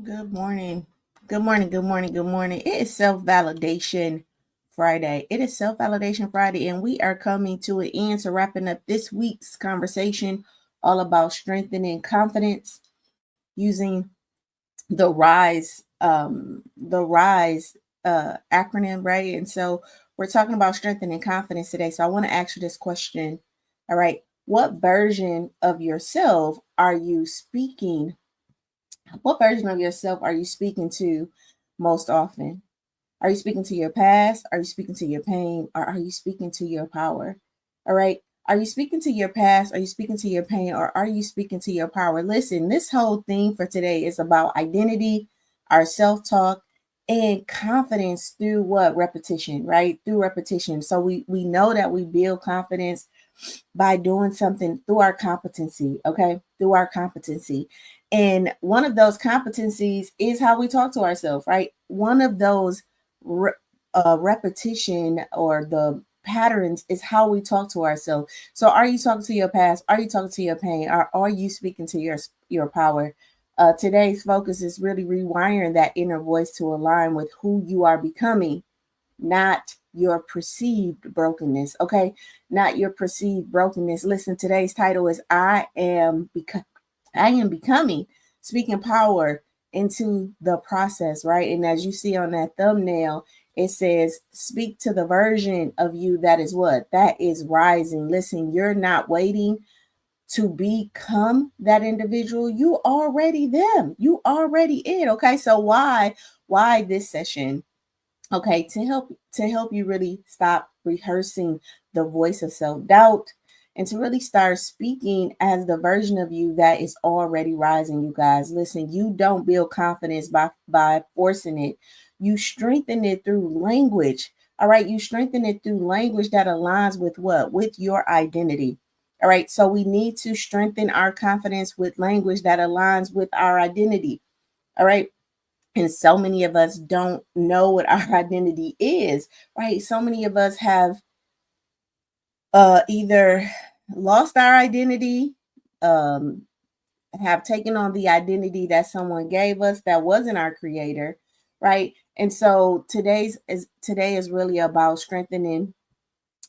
Good morning. Good morning. Good morning. Good morning. It is Self-Validation Friday. It is Self-Validation Friday, and we are coming to an end to wrapping up this week's conversation all about strengthening confidence using the RISE acronym, right? And so we're talking about strengthening confidence today. So I want to ask you this question. All right. What version of yourself are you speaking what version of yourself are you speaking to most often? Are you speaking to your past? Are you speaking to your pain? Or are you speaking to your power? All right. Are you speaking to your past? Are you speaking to your pain? Or are you speaking to your power? Listen, this whole thing for today is about identity, our self talk, and confidence through what? Repetition, right? Through repetition. So we know that we build confidence by doing something through our competency, okay? Through our competency. And one of those competencies is how we talk to ourselves, right? One of those repetition or the patterns is how we talk to ourselves. So are you talking to your past? Are you talking to your pain? Or are you speaking to your power? Today's focus is really rewiring that inner voice to align with who you are becoming, not your perceived brokenness. Okay, not your perceived brokenness. Listen, today's title is I am becoming, speaking power into the process, right? And as you see on that thumbnail, it says speak to the version of you that is what? That is rising. Listen, you're not waiting to become that individual. You already them. You already it. Okay. So why this session? Okay, to help you really stop rehearsing the voice of self-doubt and to really start speaking as the version of you that is already rising. You guys, listen, you don't build confidence by forcing it. You strengthen it through language. All right, you strengthen it through language that aligns with what? With your identity. All right, so we need to strengthen our confidence with language that aligns with our identity. All right, and so many of us don't know what our identity is, right? So many of us have either lost our identity, um, have taken on the identity that someone gave us that wasn't our creator, right? And so today is really about strengthening,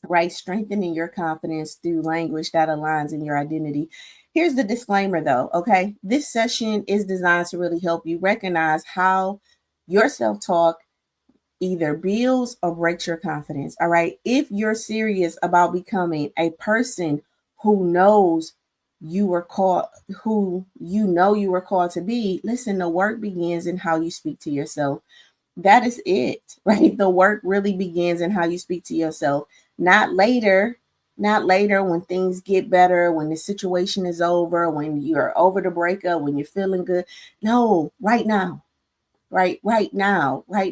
right? Strengthening your confidence through language that aligns in your identity. Here's the disclaimer though, okay? This session is designed to really help you recognize how your self talk either builds or breaks your confidence. All right. If you're serious about becoming a person who knows you were called, who you know you were called to be, listen, the work begins in how you speak to yourself. That is it, right? The work really begins in how you speak to yourself, not later. Not later when things get better, when the situation is over, when you're over the breakup, when you're feeling good. No, right now, right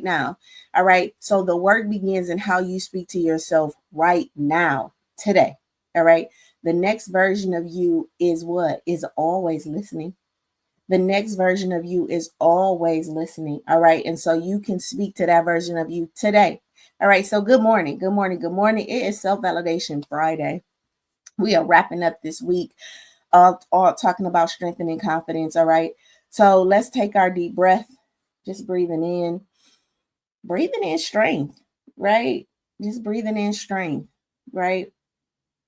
now. All right. So the work begins in how you speak to yourself right now, today. All right. The next version of you is what? Is always listening. The next version of you is always listening. All right. And so you can speak to that version of you today. All right. So good morning. Good morning. Good morning. It is Self Validation Friday. We are wrapping up this week, all talking about strengthening confidence. All right. So let's take our deep breath, just breathing in strength, right? Just breathing in strength, right?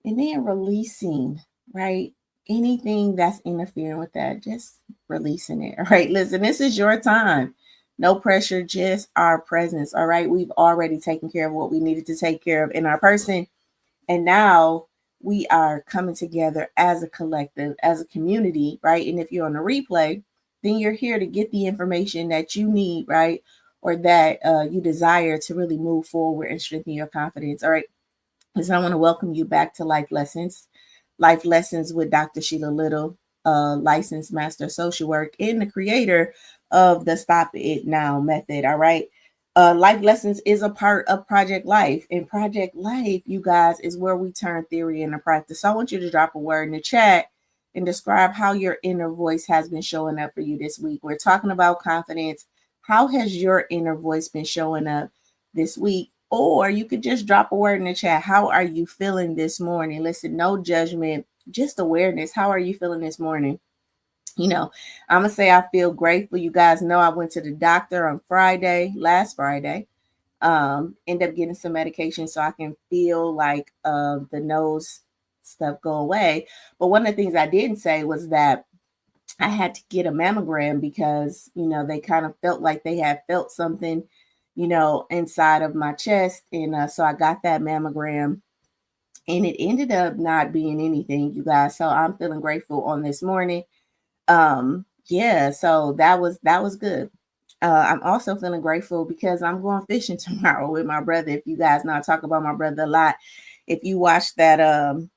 And then releasing, right? Anything that's interfering with that, just releasing it. All right. Listen, this is your time. No pressure, just our presence. All right. We've already taken care of what we needed to take care of in our person. And now we are coming together as a collective, as a community, right? And if you're on a replay, then you're here to get the information that you need, right? Or that you desire to really move forward and strengthen your confidence. All right. So I want to welcome you back to Life Lessons with Dr. Sheila Little, licensed master social work and the creator of the Stop It Now method. All right. Life Lessons is a part of Project Life. And Project Life, you guys, is where we turn theory into practice. So I want you to drop a word in the chat and describe how your inner voice has been showing up for you this week. We're talking about confidence. How has your inner voice been showing up this week? Or you could just drop a word in the chat. How are you feeling this morning? Listen, no judgment, just awareness. How are you feeling this morning? You know, I'm gonna say I feel grateful. You guys know I went to the doctor on Friday, last Friday. End up getting some medication so I can feel like the nose stuff go away. But one of the things I didn't say was that I had to get a mammogram because, they kind of felt like they had felt something, inside of my chest. And so I got that mammogram and it ended up not being anything, you guys. So I'm feeling grateful on this morning. Yeah, so that was good. I'm also feeling grateful because I'm going fishing tomorrow with my brother. If you guys know, I talk about my brother a lot. If you watch that,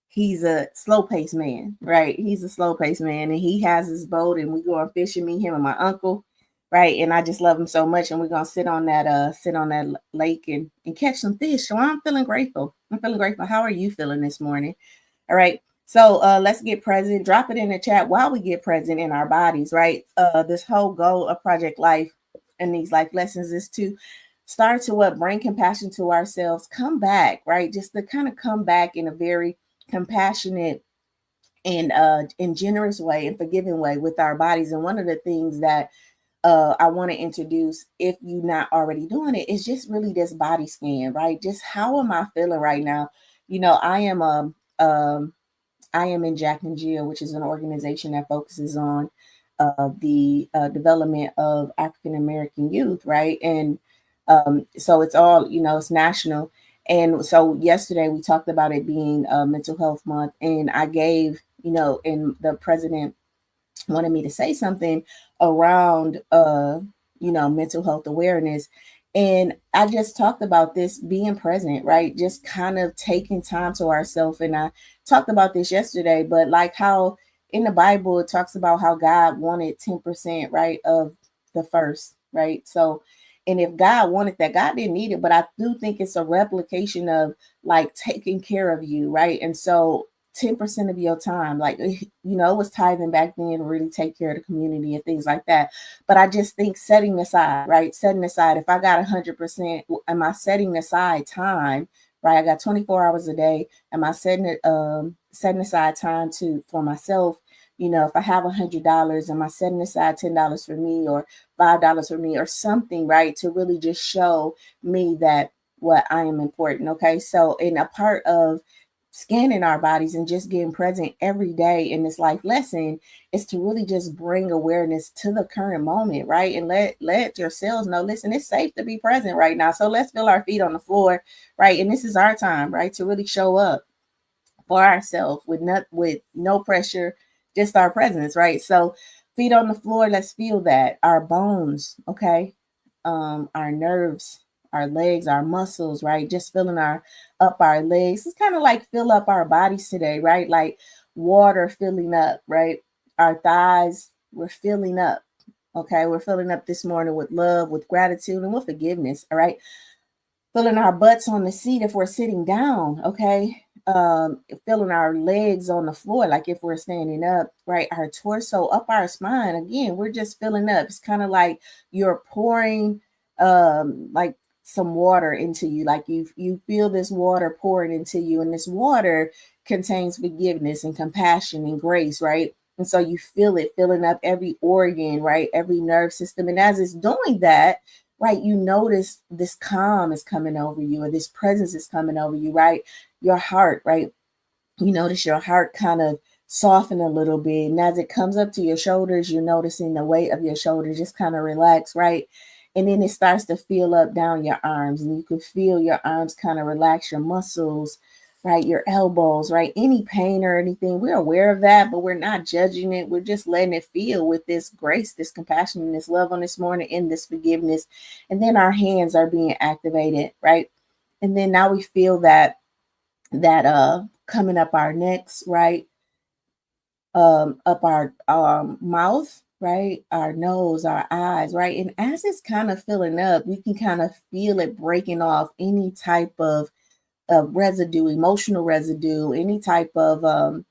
he's a slow paced man, right? He's a slow paced man, and he has his boat, and we go on fishing. Me, him, and my uncle, right? And I just love him so much, and we're gonna sit on that lake and catch some fish. So I'm feeling grateful. I'm feeling grateful. How are you feeling this morning? All right. So let's get present. Drop it in the chat while we get present in our bodies, right? This whole goal of Project Life and these life lessons is to start to what bring compassion to ourselves, come back, right? Just to kind of come back in a very compassionate and generous way and forgiving way with our bodies. And one of the things that I want to introduce, if you're not already doing it, is just really this body scan, right? Just how am I feeling right now? I am in Jack and Jill, which is an organization that focuses on the development of African American youth, right? And so it's all, it's national. And so yesterday we talked about it being Mental Health Month, and I gave, and the president wanted me to say something around mental health awareness. And I just talked about this being present, right? Just kind of taking time to ourselves. And I talked about this yesterday, but like how in the Bible it talks about how God wanted 10%, right, of the first, right? So and if God wanted that, God didn't need it, but I do think it's a replication of like taking care of you, right? And so 10% of your time, like, it was tithing back then to really take care of the community and things like that. But I just think setting aside, right? Setting aside, if I got 100%, am I setting aside time, right? I got 24 hours a day. Am I setting aside time for myself? If I have $100, am I setting aside $10 for me or $5 for me or something, right? To really just show me that what I am important. Okay. So in a part of scanning our bodies and just getting present every day in this life lesson is to really just bring awareness to the current moment, right? And let yourselves know, listen, it's safe to be present right now. So let's feel our feet on the floor, right? And this is our time, right, to really show up for ourselves with no pressure, just our presence, right? So feet on the floor, let's feel that. Our bones, okay? Our nerves, our legs, our muscles, right? Just filling our legs. It's kind of like fill up our bodies today, right? Like water filling up, right? Our thighs, we're filling up. Okay, we're filling up this morning with love, with gratitude, and with forgiveness. All right, feeling our butts on the seat if we're sitting down, okay? Feeling our legs on the floor, like if we're standing up, right? Our torso up our spine. Again, we're just filling up. It's kind of like you're pouring like some water into you. Like you feel this water pouring into you, and this water contains forgiveness and compassion and grace, right? And so you feel it filling up every organ, right? Every nerve system. And as it's doing that, right, you notice this calm is coming over you, or this presence is coming over you, right? Your heart, right? You notice your heart kind of soften a little bit. And as it comes up to your shoulders, you're noticing the weight of your shoulders just kind of relax, right? And then it starts to feel up down your arms, and you can feel your arms kind of relax, your muscles, right? Your elbows, right? Any pain or anything, we're aware of that, but we're not judging it. We're just letting it feel with this grace, this compassion, and this love on this morning, and this forgiveness. And then our hands are being activated, right? And then now we feel that coming up our necks, right? Up our mouth, right? Our nose, our eyes, right? And as it's kind of filling up, you can kind of feel it breaking off any type of residue, emotional residue, any type of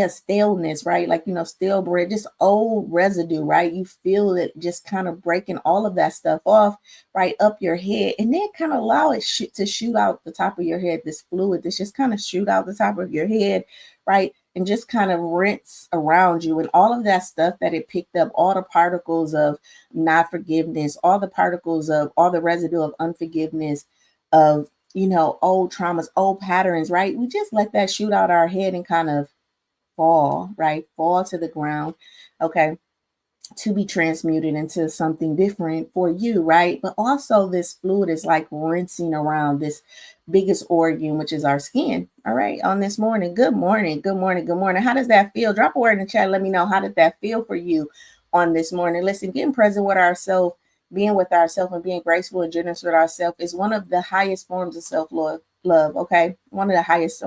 staleness, right? Like, stale bread, just old residue, right? You feel it just kind of breaking all of that stuff off, right, up your head, and then kind of allow it to shoot out the top of your head, this fluid, this just kind of shoot out the top of your head, right? and just kind of rinse around you, and all of that stuff that it picked up, all the particles of not forgiveness, all the particles of all the residue of unforgiveness, of old traumas, old patterns, right? We just let that shoot out our head and kind of fall, right? Fall to the ground. Okay, to be transmuted into something different for you, right? But also, this fluid is like rinsing around this biggest organ, which is our skin. All right, on this morning. Good morning, good morning, good morning. How does that feel? Drop a word in the chat. Let me know, how did that feel for you on this morning? Listen, getting present with ourselves, being with ourselves, and being graceful and generous with ourselves is one of the highest forms of self-love. Okay, one of the highest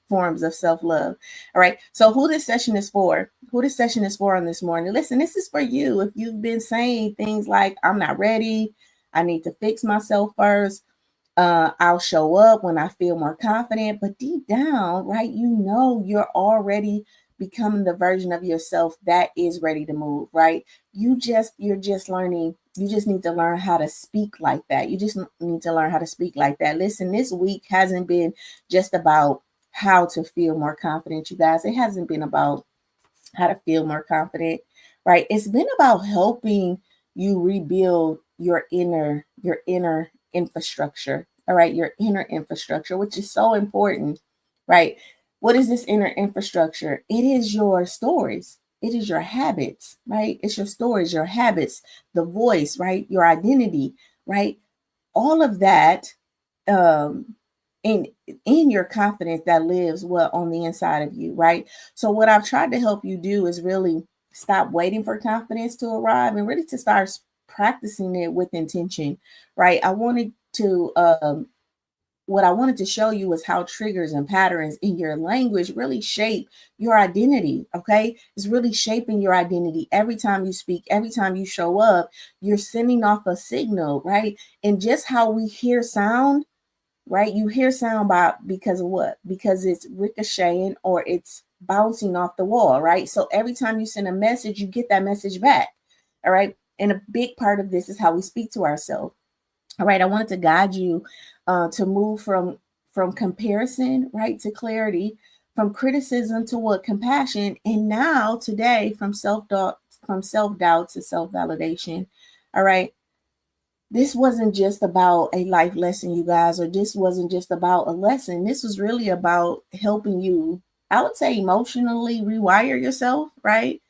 forms of self-love. All right, so who this session is for, on this morning, listen, this is for you. If you've been saying things like, I'm not ready, I need to fix myself first, I'll show up when I feel more confident, but deep down, right, you're already becoming the version of yourself that is ready to move, right? You're just learning. You just need to learn how to speak like that. You just need to learn how to speak like that. Listen, this week hasn't been just about how to feel more confident, you guys. It hasn't been about how to feel more confident, right? It's been about helping you rebuild your inner infrastructure. All right, your inner infrastructure, which is so important, right? What is this inner infrastructure? It is your stories. It is your habits, right? It's your stories, your habits, the voice, right? Your identity, right? All of that, um in your confidence that lives what on the inside of you, right? So what I've tried to help you do is really stop waiting for confidence to arrive and really to start practicing it with intention, right? What I wanted to show you was how triggers and patterns in your language really shape your identity. Okay, it's really shaping your identity. Every time you speak, every time you show up, you're sending off a signal, right? And just how we hear sound, right? You hear sound because of what? Because it's ricocheting or it's bouncing off the wall, right? So every time you send a message, you get that message back. All right. And a big part of this is how we speak to ourselves. All right. I wanted to guide you to move from comparison, right, to clarity, from criticism to what? Compassion, and now today from self-doubt to self-validation. All right, this wasn't just about a life lesson, you guys, or this wasn't just about a lesson. This was really about helping you, I would say, emotionally rewire yourself, right?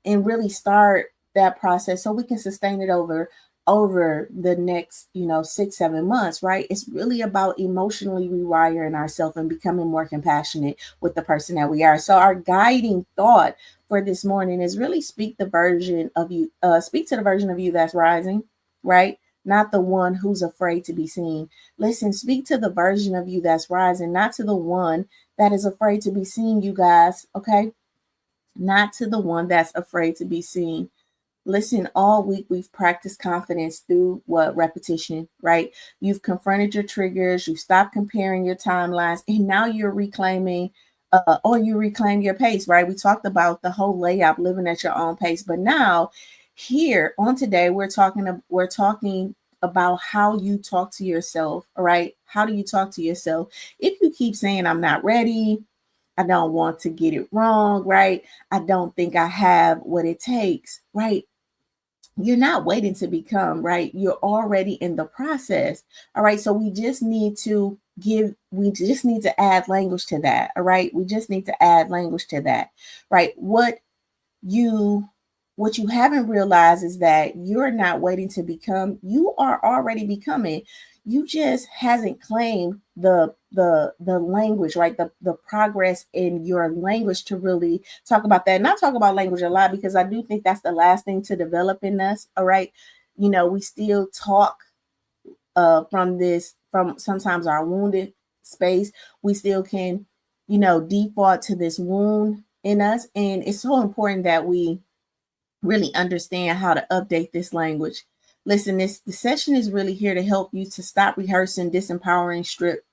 And really start that process so we can sustain it over the next 6-7 months, right? It's really about emotionally rewiring ourselves and becoming more compassionate with the person that we are. So our guiding thought for this morning is really speak to the version of you that's rising, right? Not the one who's afraid to be seen. Listen, speak to the version of you that's rising, not to the one that is afraid to be seen, you guys. Okay, not to the one that's afraid to be seen. Listen, all week we've practiced confidence through what? Repetition, right? You've confronted your triggers, you stopped comparing your timelines, and now you're reclaiming or you reclaim your pace, right? We talked about the whole layout, living at your own pace. But now here on today, we're talking about how you talk to yourself, all right? How do you talk to yourself? If you keep saying, I'm not ready, I don't want to get it wrong, right? I don't think I have what it takes, right? You're not waiting to become, right? You're already in the process. All right. So we just need to add language to that. All right. We just need to add language to that, right? You what you haven't realized is that you're not waiting to become, you are already becoming. You just hasn't claimed the language, right? The progress in your language to really talk about that. And I talk about language a lot because I do think that's the last thing to develop in us. All right. We still talk from sometimes our wounded space. We still can, default to this wound in us. And it's so important that we really understand how to update this language. Listen, the session is really here to help you to stop rehearsing disempowering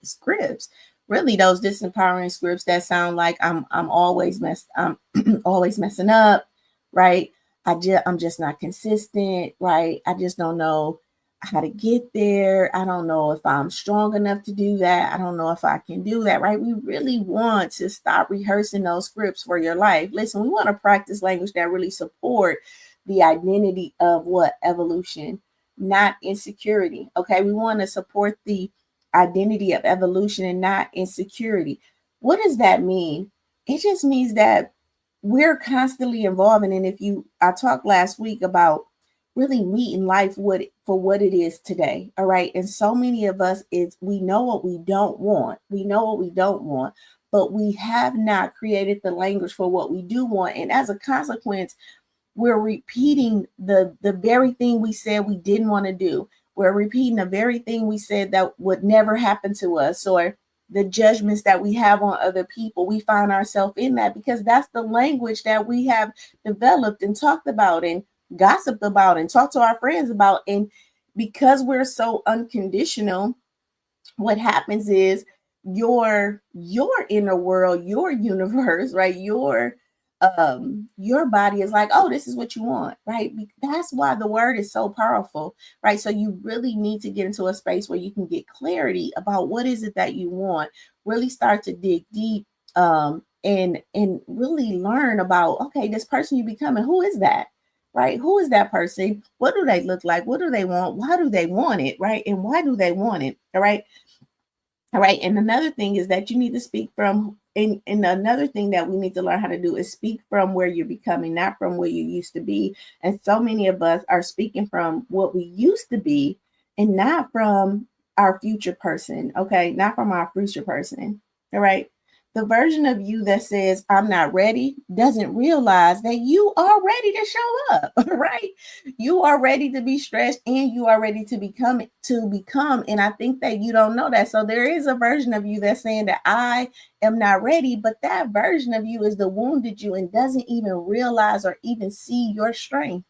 scripts. Really, those disempowering scripts that sound like I'm always messing up, right? I'm just not consistent, right? I just don't know how to get there. I don't know if I'm strong enough to do that. I don't know if I can do that, right? We really want to stop rehearsing those scripts for your life. Listen, we want to practice language that really support the identity of what? Evolution, not insecurity. Okay, we want to support the identity of evolution and not insecurity. What does that mean? It just means that we're constantly evolving. And I talked last week about really meeting life for what it is today. All right. And so many of us is we know what we don't want. We know what we don't want, but we have not created the language for what we do want. And as a consequence, we're repeating the very thing we said we didn't want to do. We're repeating the very thing we said that would never happen to us, or the judgments that we have on other people. We find ourselves in that because that's the language that we have developed and talked about and gossiped about and talked to our friends about. And because we're so unconditional, what happens is your inner world, your universe, right, your body is like, oh, this is what you want, right? That's why the word is so powerful, right? So you really need to get into a space where you can get clarity about what is it that you want, really start to dig deep, and really learn about, okay, this person you becoming, who is that, right? Who is that person? What do they look like? What do they want? Why do they want it, right? And why do they want it? All right. All right. And another thing is that you need to speak from, and another thing that we need to learn how to do is speak from where you're becoming, not from where you used to be. And so many of us are speaking from what we used to be and not from our future person. Okay. Not from our future person. All right. The version of you that says, I'm not ready, doesn't realize that you are ready to show up. Right. You are ready to be stretched and you are ready to become. And I think that you don't know that. So there is a version of you that's saying that I am not ready, but that version of you is the wounded you and doesn't even realize or even see your strength.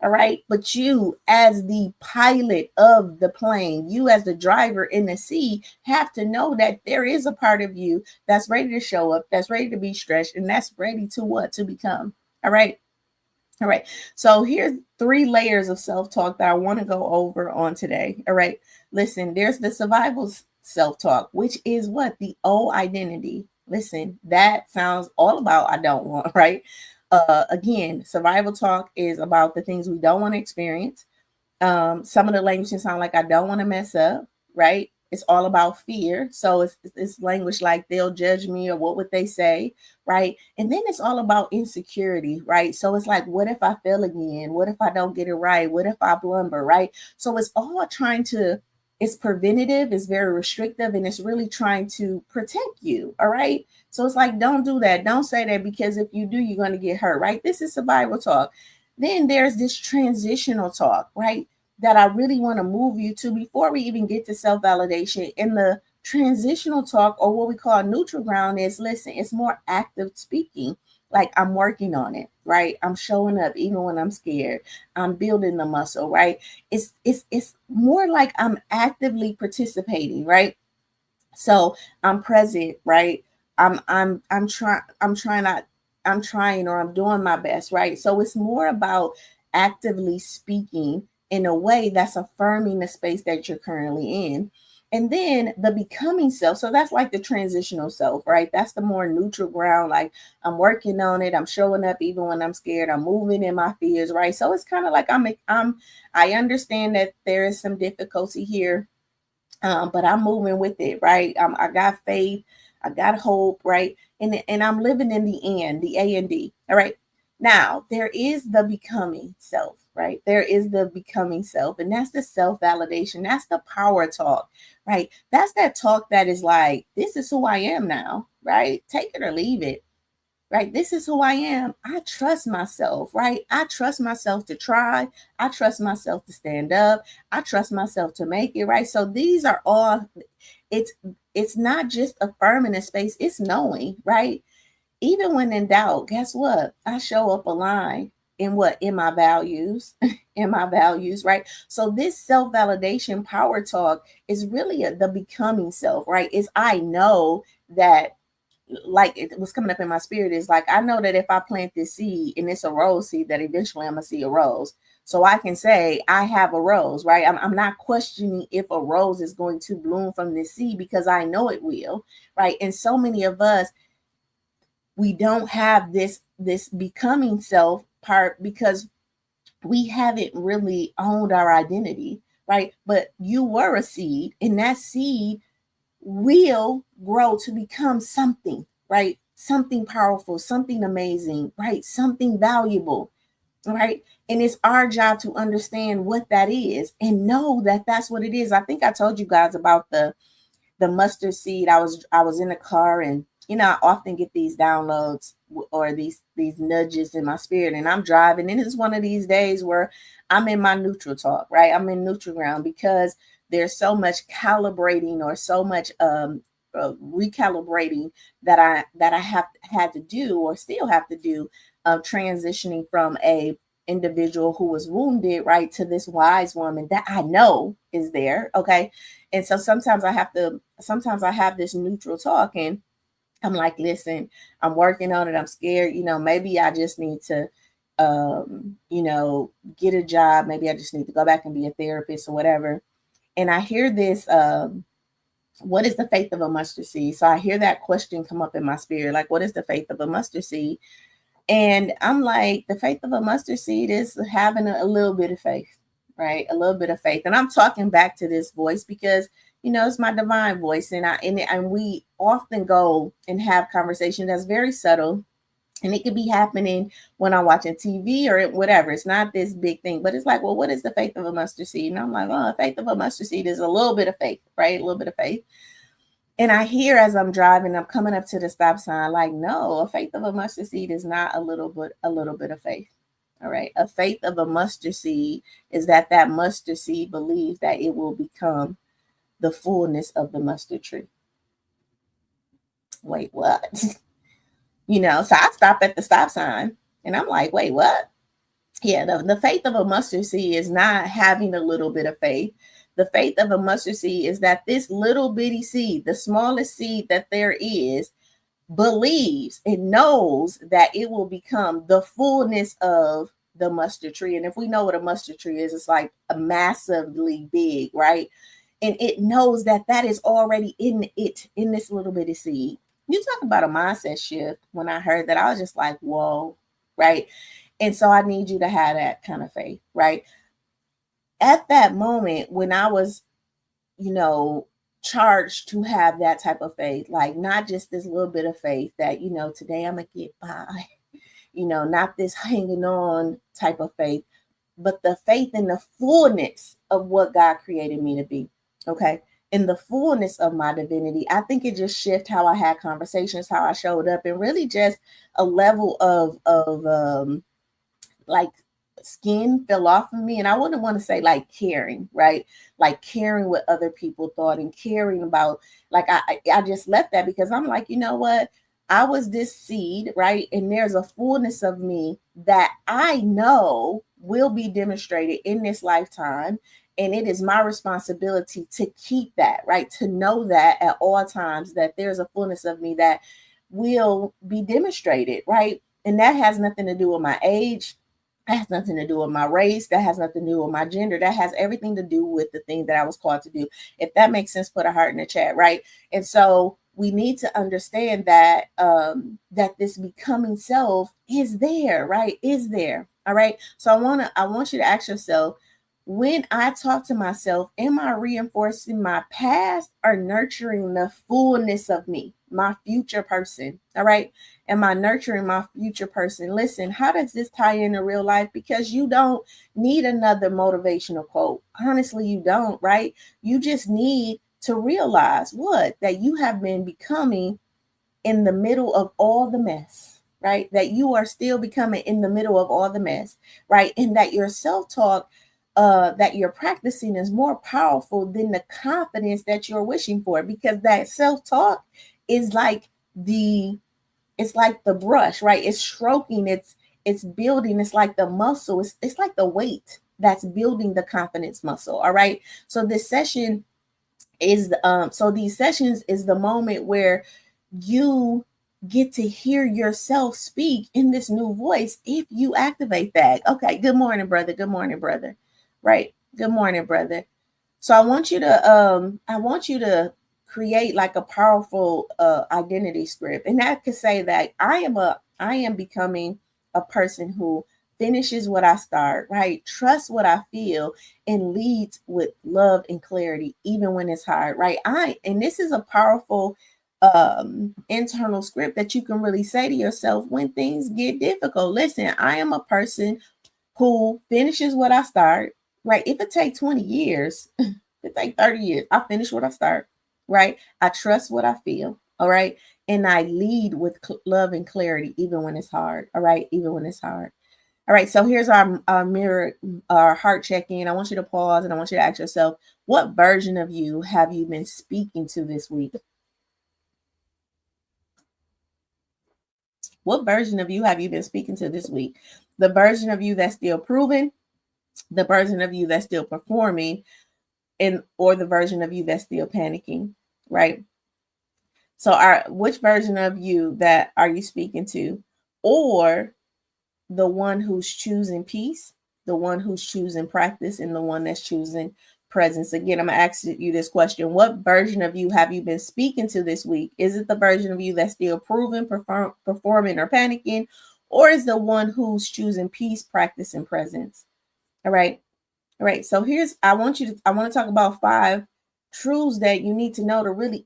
All right. But you, as the pilot of the plane, you, as the driver in the sea, have to know that there is a part of you that's ready to show up, that's ready to be stretched, and that's ready to what? To become. All right. All right. So here's three layers of self-talk that I want to go over on today. All right. Listen, there's the survival self-talk, which is what? The old identity. Listen, that sounds all about I don't want, right? Again, survival talk is about the things we don't want to experience. Some of the language can sound like I don't want to mess up, right? It's all about fear. So it's language like they'll judge me or what would they say, right? And then it's all about insecurity, right? So it's like, what if I fail again? What if I don't get it right? What if I blunder, right? So it's all it's preventative, it's very restrictive, and it's really trying to protect you, all right? So it's like, don't do that. Don't say that because if you do, you're going to get hurt, right? This is survival talk. Then there's this transitional talk, right? That I really want to move you to before we even get to self validation. In the transitional talk, or what we call neutral ground, is listen, it's more active speaking. Like I'm working on it, right? I'm showing up even when I'm scared. I'm building the muscle, right? It's more like I'm actively participating, right? So I'm present, right? I'm trying, or I'm doing my best, right? So it's more about actively speaking in a way that's affirming the space that you're currently in. And then the becoming self. So that's like the transitional self, right? That's the more neutral ground. Like I'm working on it. I'm showing up even when I'm scared. I'm moving in my fears, right? So it's kind of like I understand that there is some difficulty here, but I'm moving with it, right? I got faith, I got hope, right? And I'm living in the end, the A and D. All right. Now there is the becoming self, right? There is the becoming self, and that's the self validation. That's the power talk, right? That's that talk that is like, this is who I am now, right? Take it or leave it, right? This is who I am. I trust myself, right? I trust myself to try. I trust myself to stand up. I trust myself to make it, right? So these are all, it's it's not just affirming a space, it's knowing, right? Even when in doubt, guess what? I show up aligned in what? In my values, in my values, right? So this self-validation power talk is really the becoming self, right? Is I know that like it was coming up in my spirit is like, I know that if I plant this seed and it's a rose seed, that eventually I'm gonna see a rose. So I can say I have a rose, right? I'm not questioning if a rose is going to bloom from this seed because I know it will, right? And so many of us, we don't have this becoming self part because we haven't really owned our identity, right? But you were a seed, and that seed will grow to become something, right? Something powerful, something amazing, right? Something valuable, right? And it's our job to understand what that is and know that that's what it is. I think I told you guys about the mustard seed. I was in a car, and I often get these downloads or these nudges in my spirit, and I'm driving, and it's one of these days where I'm in my neutral talk, right? I'm in neutral ground because there's so much calibrating or so much recalibrating that I have had to do or still have to do, transitioning from a individual who was wounded, right, to this wise woman that I know is there. Okay. And so sometimes I have this neutral talk, and I'm like, listen, I'm working on it. I'm scared. Maybe I just need to, get a job. Maybe I just need to go back and be a therapist or whatever. And I hear this, what is the faith of a mustard seed? So I hear that question come up in my spirit, like, what is the faith of a mustard seed? And I'm like, the faith of a mustard seed is having a little bit of faith, right? A little bit of faith. And I'm talking back to this voice because, it's my divine voice. And we often go and have conversation that's very subtle. And it could be happening when I'm watching TV or whatever. It's not this big thing, but it's like, well, what is the faith of a mustard seed? And I'm like, oh, the faith of a mustard seed is a little bit of faith, right? A little bit of faith. And I hear as I'm driving, I'm coming up to the stop sign, like, no, a faith of a mustard seed is not a little bit of faith. All right. A faith of a mustard seed is that mustard seed believes that it will become the fullness of the mustard tree. Wait, what? So I stop at the stop sign, and I'm like, wait, what? Yeah, the faith of a mustard seed is not having a little bit of faith. The faith of a mustard seed is that this little bitty seed, the smallest seed that there is, believes and knows that it will become the fullness of the mustard tree. And if we know what a mustard tree is, it's like a massively big, right? And it knows that that is already in this little bitty seed. You talk about a mindset shift. When I heard that, I was just like, whoa, right? And so I need you to have that kind of faith, right? At that moment, when I was, you know, charged to have that type of faith, like not just this little bit of faith that, today I'm going to get by, not this hanging on type of faith, but the faith in the fullness of what God created me to be. Okay. In the fullness of my divinity, I think it just shifted how I had conversations, how I showed up, and really just a level of like skin fell off of me. And I wouldn't want to say like caring, right? Like caring what other people thought and caring about, like, I just left that because I'm like, you know what? I was this seed, right? And there's a fullness of me that I know will be demonstrated in this lifetime. And it is my responsibility to keep that, right? To know that at all times that there's a fullness of me that will be demonstrated, right? And that has nothing to do with my age. That has nothing to do with my race. That has nothing to do with my gender. That has everything to do with the thing that I was called to do. If that makes sense, put a heart in the chat, right? And so we need to understand that that this becoming self is there, right? Is there. All right. So I want you to ask yourself, when I talk to myself, am I reinforcing my past or nurturing the fullness of me, my future person? All right. Am I nurturing my future person? Listen, how does this tie into real life? Because you don't need another motivational quote. Honestly, you don't, right? You just need to realize what? That you have been becoming in the middle of all the mess, right? That you are still becoming in the middle of all the mess, right? And that your self-talk that you're practicing is more powerful than the confidence that you're wishing for, because that self-talk is like it's like the brush, right? It's stroking, it's building, it's like the muscle, it's like the weight that's building the confidence muscle. All right. So this session is so these sessions is the moment where you get to hear yourself speak in this new voice if you activate that. Okay, good morning, brother. Good morning, brother. Right. Good morning, brother. So I want you to create like a powerful identity script. And that could say that I am becoming a person who finishes what I start, right? Trust what I feel and leads with love and clarity even when it's hard, right? And this is a powerful internal script that you can really say to yourself when things get difficult. Listen, I am a person who finishes what I start, right? If it take 20 years, it take 30 years, I finish what I start, right? I trust what I feel, all right? And I lead with love and clarity, even when it's hard, all right? Even when it's hard. All right, so here's our mirror, our heart check-in. I want you to pause and I want you to ask yourself, what version of you have you been speaking to this week? What version of you have you been speaking to this week? The version of you that's still proving, the version of you that's still performing, and or the version of you that's still panicking, right? So are which version of you that are you speaking to? Or the one who's choosing peace, the one who's choosing practice, and the one that's choosing presence. Again, I'm gonna ask you this question. What version of you have you been speaking to this week? Is it the version of you that's still proving, performing, or panicking? Or is the one who's choosing peace, practice, and presence? All right. All right. So I want to talk about 5 truths that you need to know to really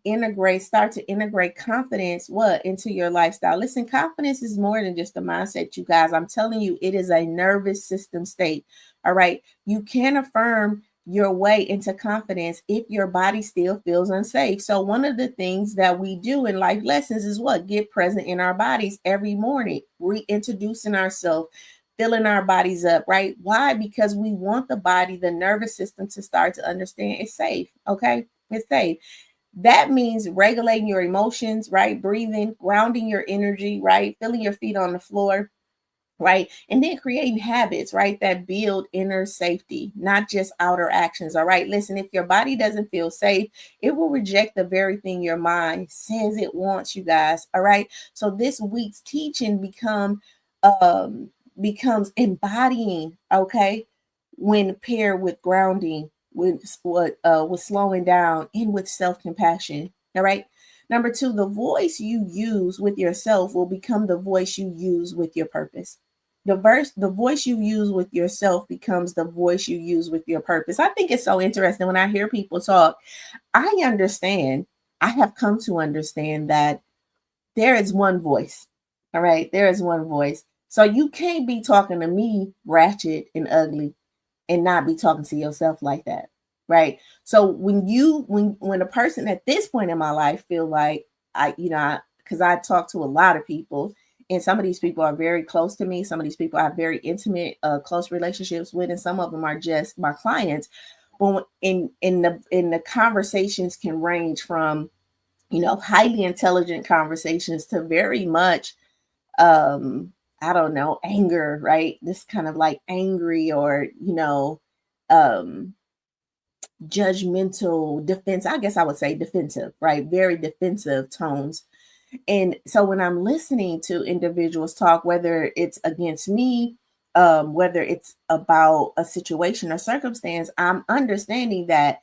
start to integrate confidence into your lifestyle. Listen, confidence is more than just a mindset, you guys. I'm telling you, it is a nervous system state. All right. You can affirm your way into confidence if your body still feels unsafe. So one of the things that we do in life lessons is get present in our bodies every morning, reintroducing ourselves, filling our bodies up, right? Why? Because we want the body, the nervous system to start to understand it's safe. Okay. It's safe. That means regulating your emotions, right? Breathing, grounding your energy, right? Feeling your feet on the floor, right? And then creating habits, right? That build inner safety, not just outer actions. All right. Listen, if your body doesn't feel safe, it will reject the very thing your mind says it wants, you guys. All right. So this week's teaching um becomes embodying, okay, when paired with grounding, with slowing down and with self-compassion. All right. Number 2, the voice you use with yourself will become the voice you use with your purpose. The voice you use with yourself becomes the voice you use with your purpose. I think it's so interesting when I hear people talk. I understand, I have come to understand that there is one voice. All right, there is one voice. So you can't be talking to me ratchet and ugly and not be talking to yourself like that, right? So when a person at this point in my life feel like because I talk to a lot of people, and some of these people are very close to me, some of these people I have very intimate close relationships with, and some of them are just my clients. But in the conversations can range from highly intelligent conversations to very much I don't know, anger, right? This kind of like angry or um judgmental defense. I guess I would say defensive, right? Very defensive tones. And so when I'm listening to individuals talk, whether it's against me, whether it's about a situation or circumstance, I'm understanding that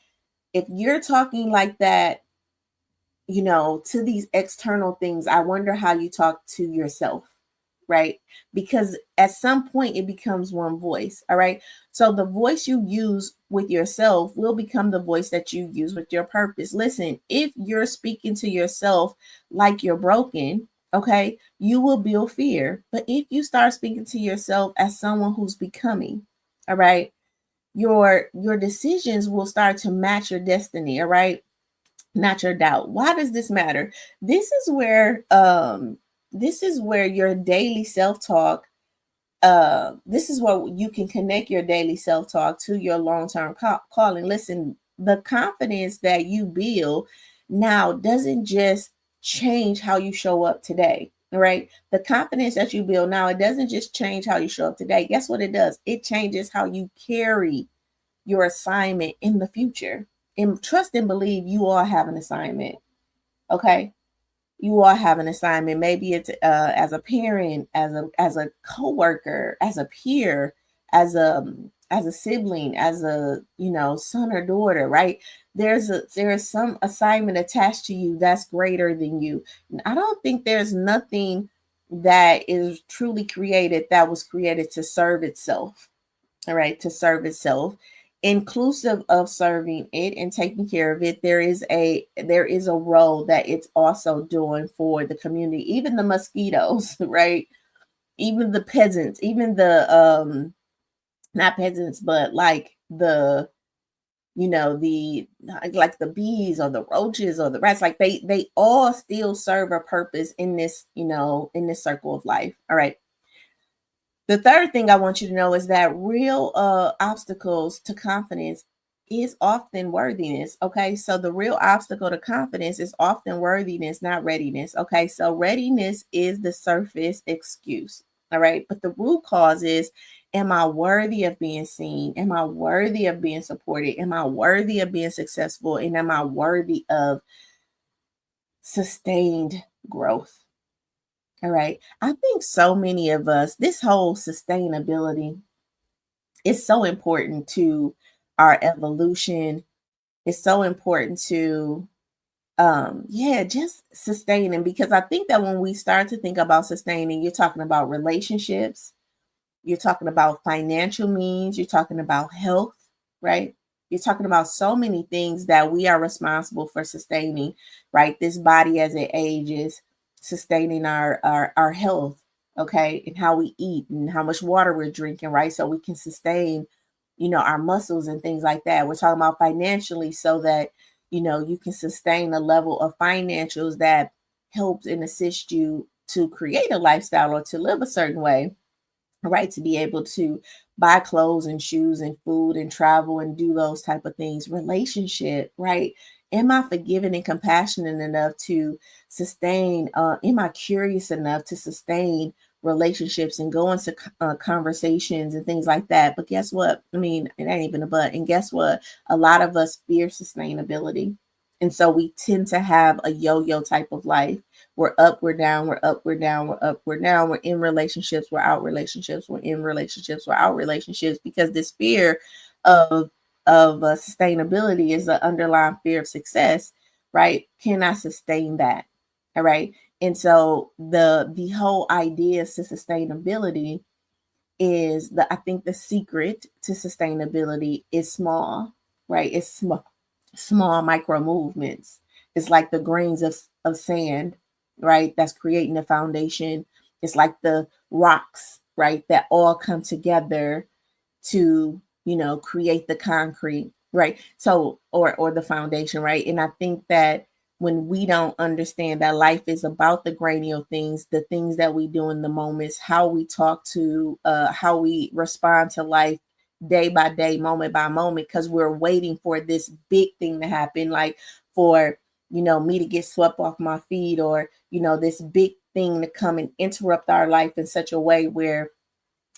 if you're talking like that, to these external things, I wonder how you talk to yourself, right? Because at some point it becomes one voice, all right? So the voice you use with yourself will become the voice that you use with your purpose. Listen, if you're speaking to yourself like you're broken, okay, you will build fear. But if you start speaking to yourself as someone who's becoming, all right, your decisions will start to match your destiny, all right? Not your doubt. Why does this matter? This is where your daily self-talk this is where you can connect your daily self-talk to your long-term calling. Listen, the confidence that you build now doesn't just change how you show up today. Right? The confidence that you build now, it doesn't just change how you show up today. Guess what it does? It changes how you carry your assignment in the future. And trust and believe you all have an assignment. Okay. you all have an assignment. Maybe it's as a parent, as a coworker, as a peer, as a sibling, as a son or daughter, right? There is some assignment attached to you that's greater than you. I don't think there's nothing that is truly created that was created to serve itself. All right, to serve itself, inclusive of serving it and taking care of it. There is a role that it's also doing for the community, even the mosquitoes, right? Even the peasants, even the not peasants, but like the like the bees or the roaches or the rats, like they all still serve a purpose in this, in this circle of life. All right. The third thing I want you to know is that real obstacles to confidence is often worthiness. Okay. So the real obstacle to confidence is often worthiness, not readiness. Okay. So readiness is the surface excuse. All right. But the root cause is, am I worthy of being seen? Am I worthy of being supported? Am I worthy of being successful? And am I worthy of sustained growth? All right. I think so many of us, this whole sustainability is so important to our evolution. It's so important to yeah, just sustaining, because I think that when we start to think about sustaining, you're talking about relationships, you're talking about financial means, you're talking about health, right? You're talking about so many things that we are responsible for sustaining, right? This body as it ages, sustaining our health, okay, and how we eat and how much water we're drinking, right? So we can sustain, our muscles and things like that. We're talking about financially, so that you can sustain a level of financials that helps and assists you to create a lifestyle or to live a certain way, right? To be able to buy clothes and shoes and food and travel and do those type of things. Relationship, right? Am I forgiving and compassionate enough to sustain? Am I curious enough to sustain relationships and go into conversations and things like that? But guess what? I mean, it ain't even a but. And guess what? A lot of us fear sustainability. And so we tend to have a yo-yo type of life. We're up, we're down, we're up, we're down, we're up, we're down, we're in relationships, we're out relationships, we're in relationships, we're out relationships, because this fear of sustainability is an underlying fear of success, right? Can I sustain that? All right. And so the whole idea to sustainability is I think the secret to sustainability is small, right? It's small micro movements. It's like the grains of sand, right? That's creating the foundation. It's like the rocks, right? That all come together to, create the concrete, right? So, or the foundation, right? And I think that when we don't understand that life is about the grainial things, the things that we do in the moments, how we talk to, how we respond to life day by day, moment by moment, because we're waiting for this big thing to happen, like for, me to get swept off my feet, or, this big thing to come and interrupt our life in such a way where,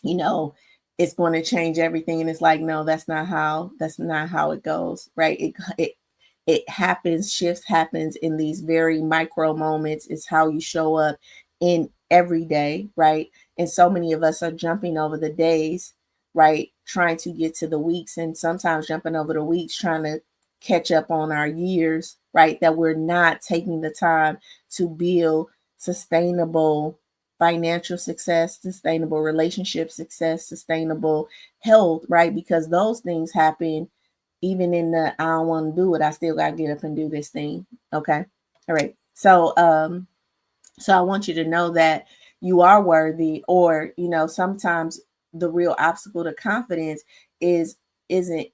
you know, it's going to change everything. And it's like, no, that's not how it goes. Right. It happens, shifts happens in these very micro moments. It's how you show up in every day. Right. And so many of us are jumping over the days, right, trying to get to the weeks, and sometimes jumping over the weeks trying to catch up on our years, right, that we're not taking the time to build sustainable financial success, sustainable relationship success, sustainable health, right? Because those things happen even in the I don't want to do it. I still gotta get up and do this thing. Okay. All right. So I want you to know that you are worthy, or, sometimes the real obstacle to confidence isn't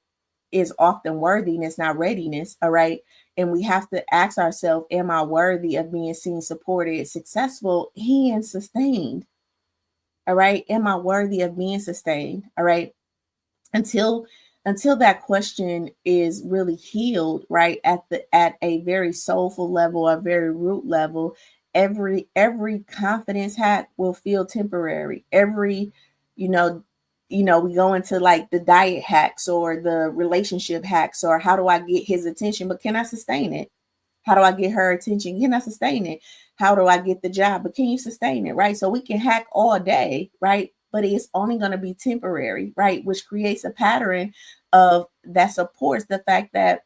is often worthiness, not readiness. All right. And we have to ask ourselves, am I worthy of being seen, supported, successful, and sustained? All right. Am I worthy of being sustained? All right. Until until that question is really healed, right, at a very soulful level, a very root level, every confidence hack will feel temporary. Every, you know, we go into like the diet hacks or the relationship hacks, or how do I get his attention, but can I sustain it? How do I get her attention? Can I sustain it? How do I get the job? But can you sustain it? Right. So we can hack all day, right? But it's only going to be temporary, right? Which creates a pattern of that supports the fact that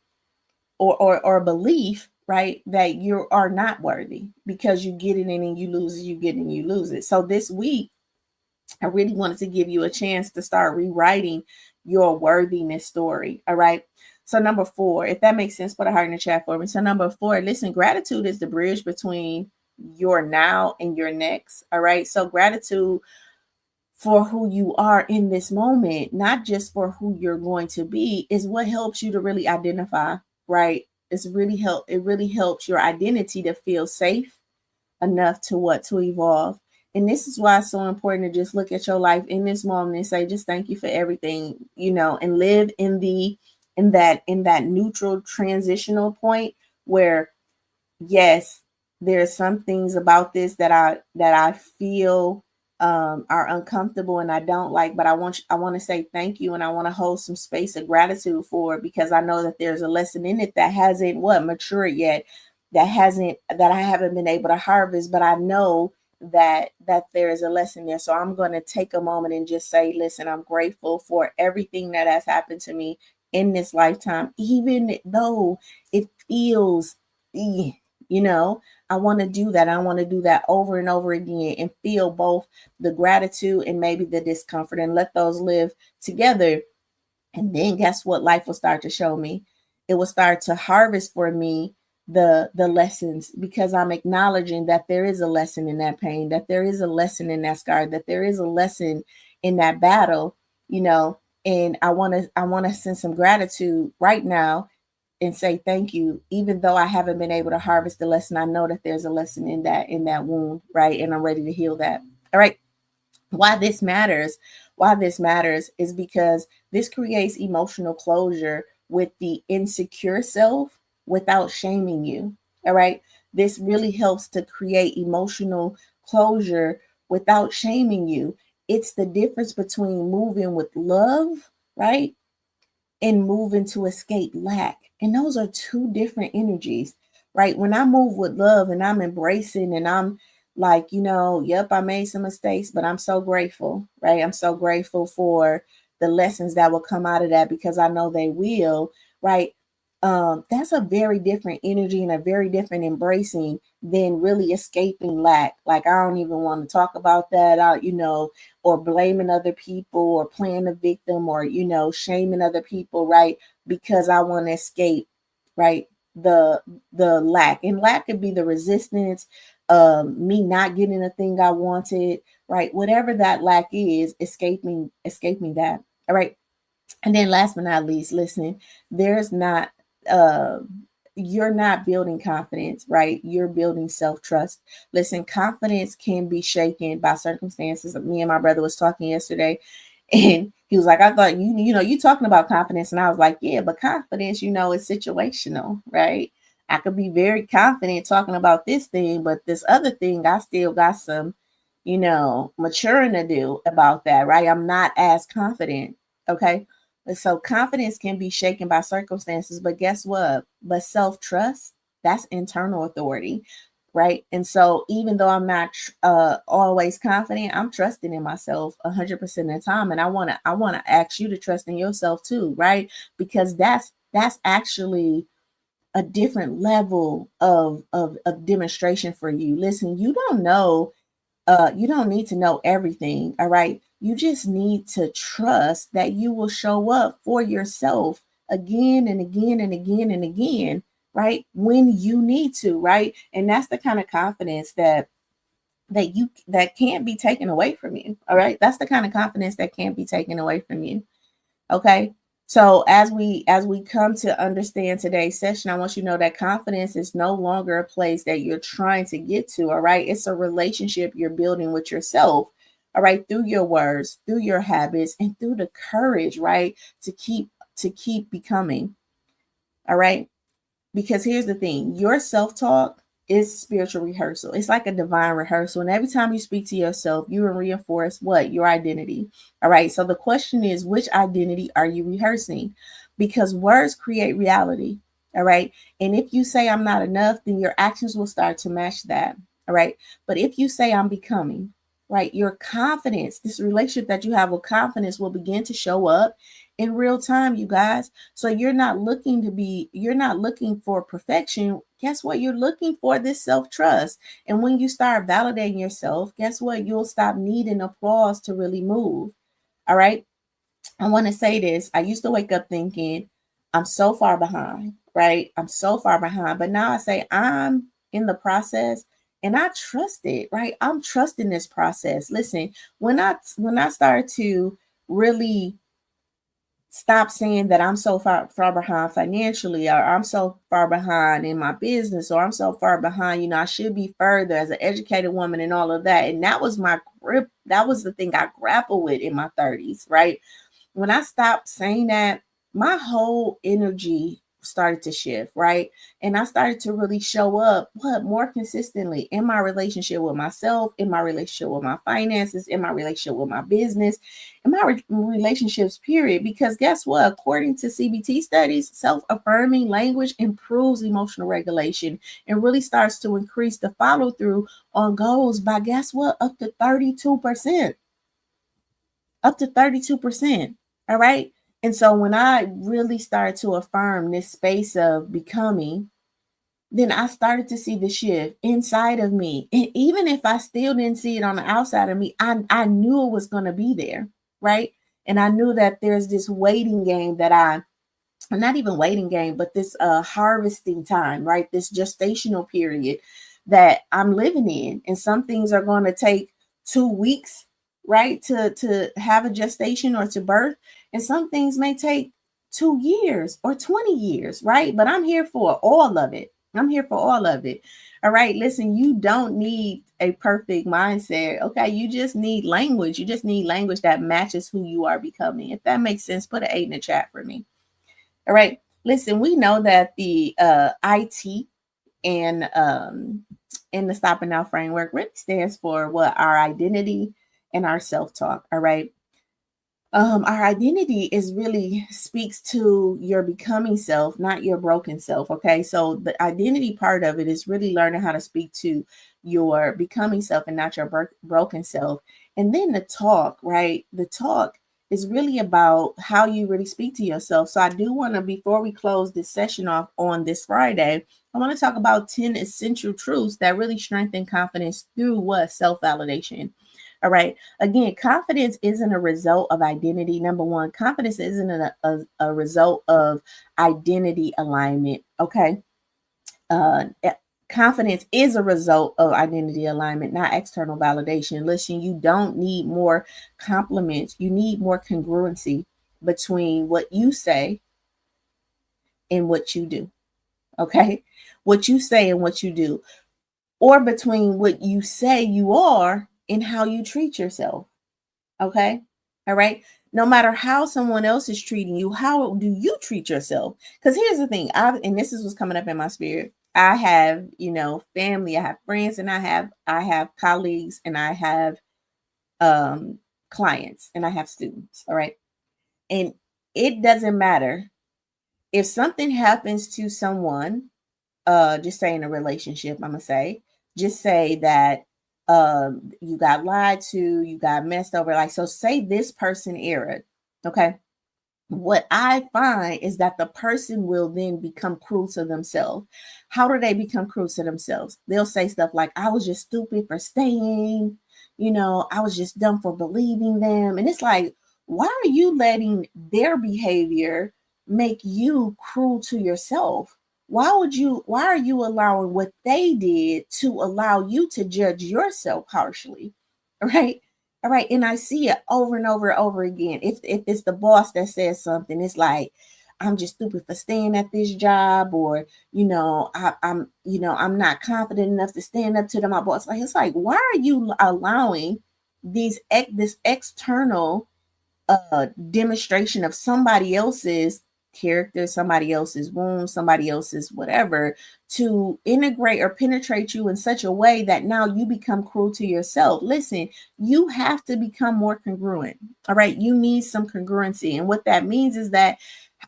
or belief, right, that you are not worthy because you get it in and you lose it, you get it and you lose it. So this week, I really wanted to give you a chance to start rewriting your worthiness story. All right. So number 4, if that makes sense, put a heart in the chat for me. So number 4, listen, gratitude is the bridge between your now and your next. All right. So gratitude for who you are in this moment, not just for who you're going to be, is what helps you to really identify, right? It really helps your identity to feel safe enough to what to evolve. And this is why it's so important to just look at your life in this moment and say, just thank you for everything, and live in that neutral transitional point where, yes, there's some things about this that I feel are uncomfortable and I don't like, but I want to say thank you, and I want to hold some space of gratitude for it, because I know that there's a lesson in it that hasn't matured yet, that I haven't been able to harvest, but I know that there is a lesson there. So I'm going to take a moment and just say, listen, I'm grateful for everything that has happened to me in this lifetime, even though it feels you know, I want to do that. I want to do that over and over again and feel both the gratitude and maybe the discomfort and let those live together. And then guess what? Life will start to show me. It will start to harvest for me the lessons, because I'm acknowledging that there is a lesson in that pain, that there is a lesson in that scar, that there is a lesson in that battle, you know. And I want to send some gratitude right now and say thank you, even though I haven't been able to harvest the lesson. I know that there's a lesson in that wound, right? And I'm ready to heal that. All right. Why this matters is because this creates emotional closure with the insecure self without shaming you. All right. This really helps to create emotional closure without shaming you. It's the difference between moving with love, right, and moving to escape lack. And those are two different energies, right? When I move with love and I'm embracing and I'm like, yep, I made some mistakes, but I'm so grateful, right? I'm so grateful for the lessons that will come out of that, because I know they will, right? That's a very different energy and a very different embracing than really escaping lack. Like, I don't even want to talk about that, or blaming other people or playing the victim or, shaming other people, right? Because I want to escape, right? The lack. And lack could be the resistance, me not getting the thing I wanted, right? Whatever that lack is, escaping that. All right. And then last but not least, listen, there's not uh you're not building confidence, right? You're building self-trust. Listen, confidence can be shaken by circumstances. Me and my brother was talking yesterday, and he was like, I thought you talking about confidence. And I was like, yeah, but confidence, is situational, right? I could be very confident talking about this thing, but this other thing, I still got some, maturing to do about that, right? I'm not as confident. Okay. So confidence can be shaken by circumstances, but guess what? But self-trust, that's internal authority, right? And so even though I'm not always confident, I'm trusting in myself 100% of the time. And I want to ask you to trust in yourself too, right? Because that's actually a different level of demonstration for you. Listen, you don't need to know everything, all right? You just need to trust that you will show up for yourself again and again and again and again, right? When you need to, right? And that's the kind of confidence that can't be taken away from you. All right? That's the kind of confidence that can't be taken away from you. Okay. So as we come to understand today's session, I want you to know that confidence is no longer a place that you're trying to get to. All right. It's a relationship you're building with yourself. All right. Through your words, through your habits, and through the courage, right? To keep becoming. All right. Because here's the thing, your self-talk is spiritual rehearsal. It's like a divine rehearsal. And every time you speak to yourself, you reinforce what? Your identity. All right. So the question is, which identity are you rehearsing? Because words create reality. All right. And if you say I'm not enough, then your actions will start to match that. All right. But if you say I'm becoming, right, your confidence, this relationship that you have with confidence will begin to show up in real time, you guys. So you're not looking for perfection. Guess what? You're looking for this self trust. And when you start validating yourself, guess what? You'll stop needing applause to really move. All right. I want to say this. I used to wake up thinking, I'm so far behind, right? I'm so far behind. But now I say, I'm in the process and I trust it, right? I'm trusting this process. Listen, when I started to really stop saying that I'm so far behind financially, or I'm so far behind in my business, or I'm so far behind, I should be further as an educated woman and all of that. And that was my grip. That was the thing I grappled with in my 30s, right? When I stopped saying that, my whole energy started to shift, right? And I started to really show up more consistently in my relationship with myself, in my relationship with my finances, in my relationship with my business, in my relationships, period. Because guess what? According to CBT studies, self-affirming language improves emotional regulation and really starts to increase the follow-through on goals by, guess what, up to 32%. Up to 32%. All right. And so when I really started to affirm this space of becoming, then I started to see the shift inside of me. And even if I still didn't see it on the outside of me, I knew it was going to be there. Right. And I knew that there's this waiting game that not even waiting game, but this harvesting time, right? This gestational period that I'm living in. And some things are going to take 2 weeks, right? To have a gestation or to birth. And some things may take 2 years or 20 years, right? But I'm here for all of it. I'm here for all of it. All right. Listen, you don't need a perfect mindset. Okay. You just need language. You just need language that matches who you are becoming. If that makes sense, put an 8 in the chat for me. All right. Listen, we know that the IT and in the Stop and Now framework really stands for what? Our identity and our self-talk. All right. Our identity is really speaks to your becoming self, not your broken self. Okay. So the identity part of it is really learning how to speak to your becoming self and not your broken self. And then the talk, right? The talk is really about how you really speak to yourself. So I do want to, before we close this session off on this Friday, I want to talk about 10 essential truths that really strengthen confidence through what? Self-validation. All right. Again, confidence isn't a result of identity. Number one, confidence isn't a result of identity alignment. Okay. Uh, eh, Confidence is a result of identity alignment, not external validation. Listen, you don't need more compliments. You need more congruency between what you say and what you do. Okay. What you say and what you do, or between what you say you are and how you treat yourself. Okay. All right. No matter how someone else is treating you, how do you treat yourself? Because here's the thing, and this is what's coming up in my spirit. I have, family, I have friends, and I have colleagues, and I have clients, and I have students. All right. And it doesn't matter if something happens to someone, just say in a relationship, I'm gonna say, just say that you got lied to, you got messed over. Like, so say this person erred. Okay. What I find is that the person will then become cruel to themselves. How do they become cruel to themselves? They'll say stuff like, I was just stupid for staying, I was just dumb for believing them. And it's like, why are you letting their behavior make you cruel to yourself? Why are you allowing what they did to allow you to judge yourself harshly? Right? All right. And I see it over and over and over again. If it's the boss that says something, it's like, I'm just stupid for staying at this job, or, I'm not confident enough to stand up to my boss. Like, it's like, why are you allowing this external demonstration of somebody else's character, somebody else's wound, somebody else's whatever, to integrate or penetrate you in such a way that now you become cruel to yourself? Listen, you have to become more congruent. All right. You need some congruency. And what that means is that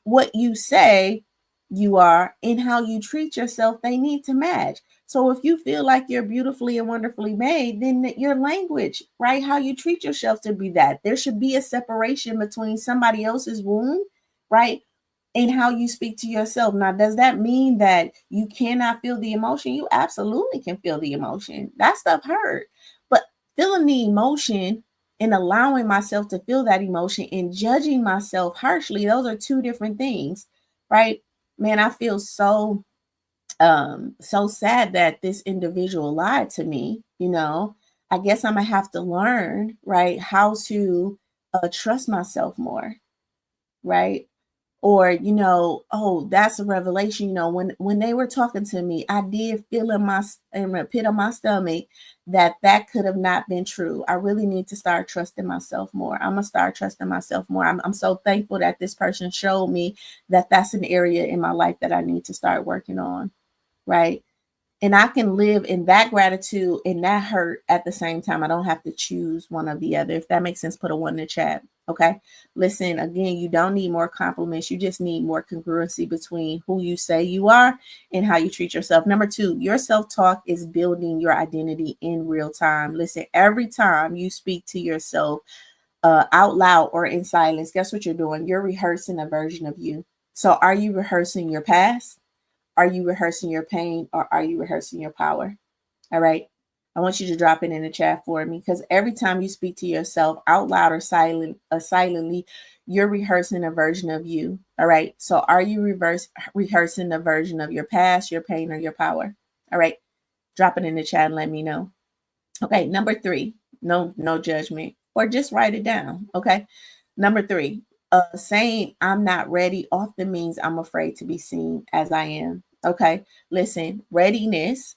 what you say you are and how you treat yourself, they need to match. So if you feel like you're beautifully and wonderfully made, then your language, right? How you treat yourself to be that. There should be a separation between somebody else's wound, right? And how you speak to yourself. Now, does that mean that you cannot feel the emotion? You absolutely can feel the emotion. That stuff hurt. But feeling the emotion and allowing myself to feel that emotion and judging myself harshly, those are two different things, right? Man, I feel so sad that this individual lied to me, I guess I'm gonna have to learn, right, how to trust myself more, right? Or oh, that's a revelation. When they were talking to me, I did feel in the pit of my stomach that could have not been true. I really need to start trusting myself more. I'm gonna start trusting myself more. I'm so thankful that this person showed me that that's an area in my life that I need to start working on, right? And I can live in that gratitude and that hurt at the same time. I don't have to choose one or the other. If that makes sense, put a one in the chat. Okay. Listen, again, you don't need more compliments. You just need more congruency between who you say you are and how you treat yourself. Number two, your self talk is building your identity in real time. Listen, every time you speak to yourself out loud or in silence, guess what you're doing? You're rehearsing a version of you. So, are you rehearsing your past? Are you rehearsing your pain, or are you rehearsing your power? All right. I want you to drop it in the chat for me, because every time you speak to yourself out loud or silently, you're rehearsing a version of you. All right. So are you rehearsing the version of your past, your pain, or your power? All right. Drop it in the chat and let me know. Okay, number three, no judgment, or just write it down. Okay, number three, saying I'm not ready often means I'm afraid to be seen as I am. Okay, listen, readiness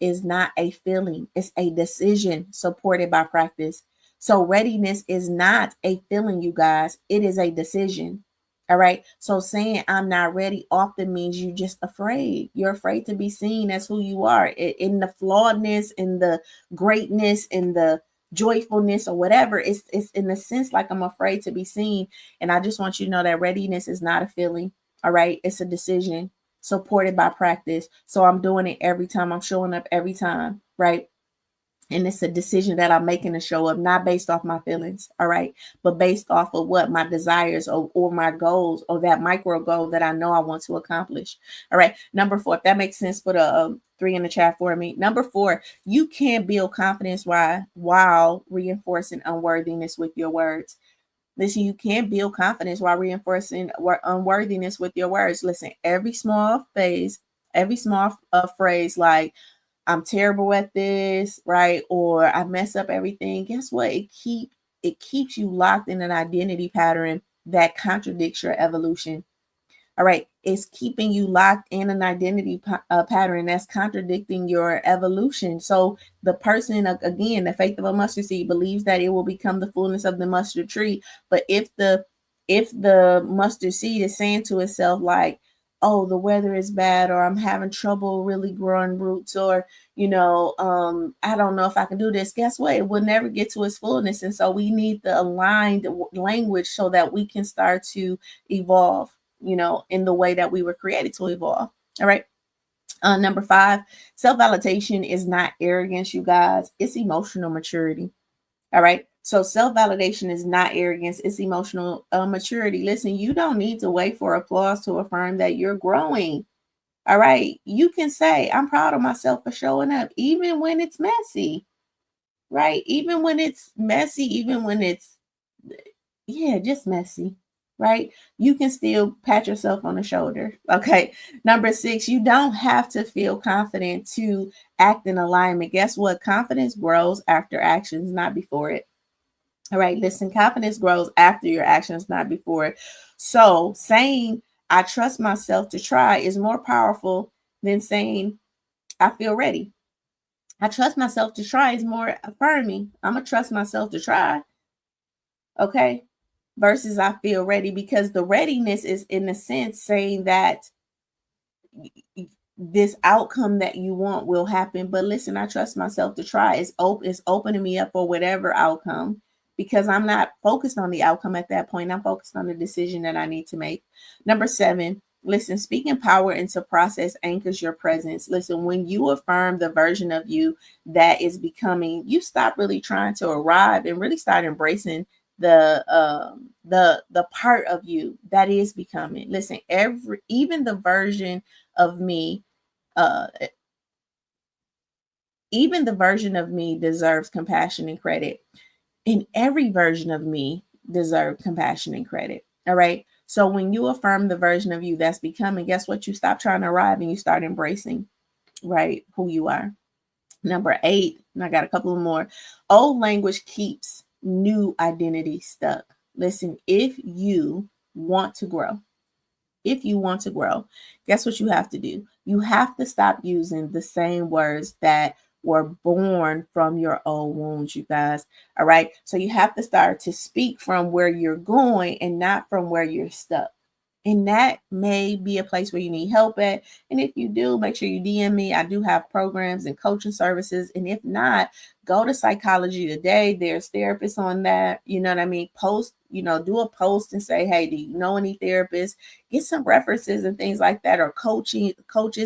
is not a feeling; it's a decision supported by practice. So readiness is not a feeling, you guys; it is a decision. All right. So saying I'm not ready often means you're just afraid. You're afraid to be seen as who you are in the flawedness, in the greatness, in the joyfulness, or whatever. It's in a sense like I'm afraid to be seen. And I just want you to know that readiness is not a feeling. All right. It's a decision supported by practice. So I'm doing it every time. I'm showing up every time. Right. And it's a decision that I'm making to show up, not based off my feelings, all right, but based off of what my desires or my goals, or that micro goal that I know I want to accomplish. All right. Number four, if that makes sense, put a three in the chat for me. Number four, you can't build confidence while reinforcing unworthiness with your words. Listen, you can't build confidence while reinforcing unworthiness with your words. Listen, every small phrase like, I'm terrible at this, right? Or I mess up everything. Guess what? It keeps you locked in an identity pattern that contradicts your evolution. All right. It's keeping you locked in an identity pattern that's contradicting your evolution. So the person, again, the faith of a mustard seed, believes that it will become the fullness of the mustard tree. But if the mustard seed is saying to itself like, oh, the weather is bad, or I'm having trouble really growing roots, or I don't know if I can do this, guess what? It will never get to its fullness. And so we need the aligned language so that we can start to evolve, in the way that we were created to evolve. All right. Number five, self validation is not arrogance, you guys. It's emotional maturity. All right. So self validation is not arrogance, it's emotional maturity. Listen, you don't need to wait for applause to affirm that you're growing. All right. You can say, I'm proud of myself for showing up, even when it's messy, right? Even when it's messy, even when it's, yeah, just messy, right? You can still pat yourself on the shoulder. Okay. Number six, you don't have to feel confident to act in alignment. Guess what? Confidence grows after actions, not before it. All right. Listen, confidence grows after your actions, not before it. So saying, I trust myself to try is more powerful than saying, I feel ready. I trust myself to try is more affirming. I'm going to trust myself to try. Okay. Versus I feel ready, because the readiness is in a sense saying that this outcome that you want will happen. But listen, I trust myself to try. It's opening me up for whatever outcome, because I'm not focused on the outcome at that point. I'm focused on the decision that I need to make. Number seven, Listen, speaking power into process anchors your presence. Listen, when you affirm the version of you that is becoming, you stop really trying to arrive and really start embracing the part of you that is becoming. Listen, even the version of me, uh even the version of me deserves compassion and credit. And every version of me deserves compassion and credit. All right. So when you affirm the version of you that's becoming, guess what? You stop trying to arrive and you start embracing, right, who you are. Number 8, and I got a couple of more. Old language keeps new identity stuck. Listen, want to grow, if you want to grow, guess what you have to do? You have to stop using the same words that were born from your old wounds, you guys. All right. So you have to start to speak from where you're going and not from where you're stuck. And that may be a place where you need help at. And if you do, make sure you DM me. I do have programs and coaching services. And if not, go to Psychology Today. There's therapists on that. You know what I mean? Post, do a post and say, hey, do you know any therapists? Get some references and things like that, or coaches.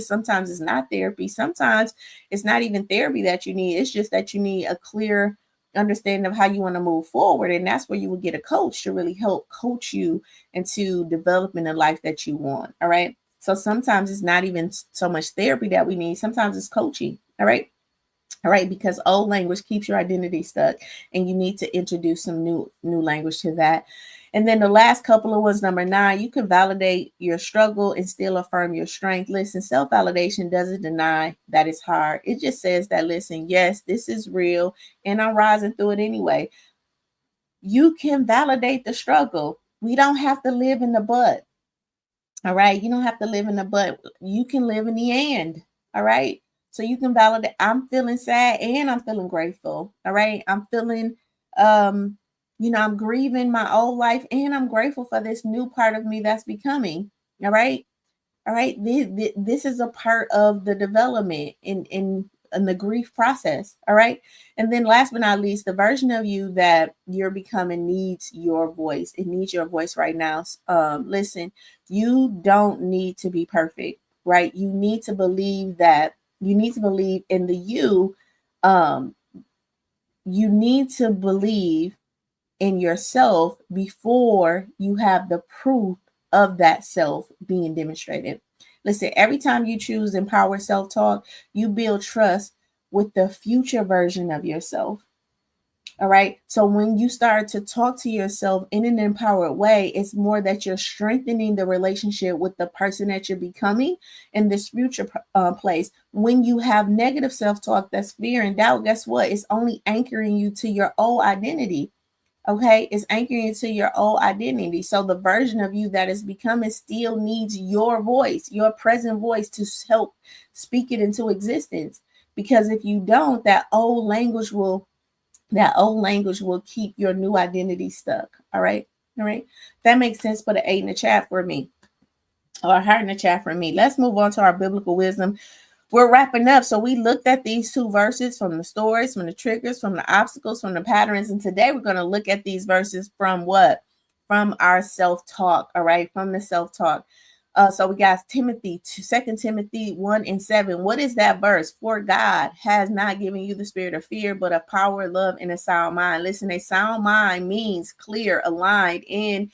Sometimes it's not therapy. Sometimes it's not even therapy that you need. It's just that you need a clear understanding of how you want to move forward. And that's where you would get a coach to really help coach you into developing the life that you want. All right. So sometimes it's not even so much therapy that we need. Sometimes it's coaching. All right. All right, because old language keeps your identity stuck, and you need to introduce some new language to that. And then the last couple of ones, number 9, you can validate your struggle and still affirm your strength. Listen, self-validation doesn't deny that it's hard. It just says that, listen, yes, this is real, and I'm rising through it anyway. You can validate the struggle. We don't have to live in the but. All right. You don't have to live in the but. You can live in the and. All right. So you can validate. I'm feeling sad and I'm feeling grateful. All right. I'm feeling, I'm grieving my old life and I'm grateful for this new part of me that's becoming. All right. All right. This is a part of the development in the grief process. All right. And then last but not least, the version of you that you're becoming needs your voice. It needs your voice right now. Listen, you don't need to be perfect, right? You need to believe in the you. Um, you need to believe in yourself before you have the proof of that self being demonstrated. Listen, every time you choose empowered self talk, you build trust with the future version of yourself. All right. So when you start to talk to yourself in an empowered way, it's more that you're strengthening the relationship with the person that you're becoming in this future place. When you have negative self talk, that's fear and doubt, guess what? It's only anchoring you to your old identity. Okay, it's anchoring you to your old identity. So the version of you that is becoming still needs your voice, your present voice, to help speak it into existence. Because if you don't, that old language will keep your new identity stuck. All right. All right. That makes sense. Put an 8 in the chat for me, or a heart in the chat for me. Let's move on to our biblical wisdom. We're wrapping up. So we looked at these 2 verses from the stories, from the triggers, from the obstacles, from the patterns. And today we're going to look at these verses from what? From our self-talk. All right. From the self-talk. So we got Timothy, 2 Timothy 1:7. What is that verse? For God has not given you the spirit of fear, but of power, love, and a sound mind. Listen, a sound mind means clear, aligned, in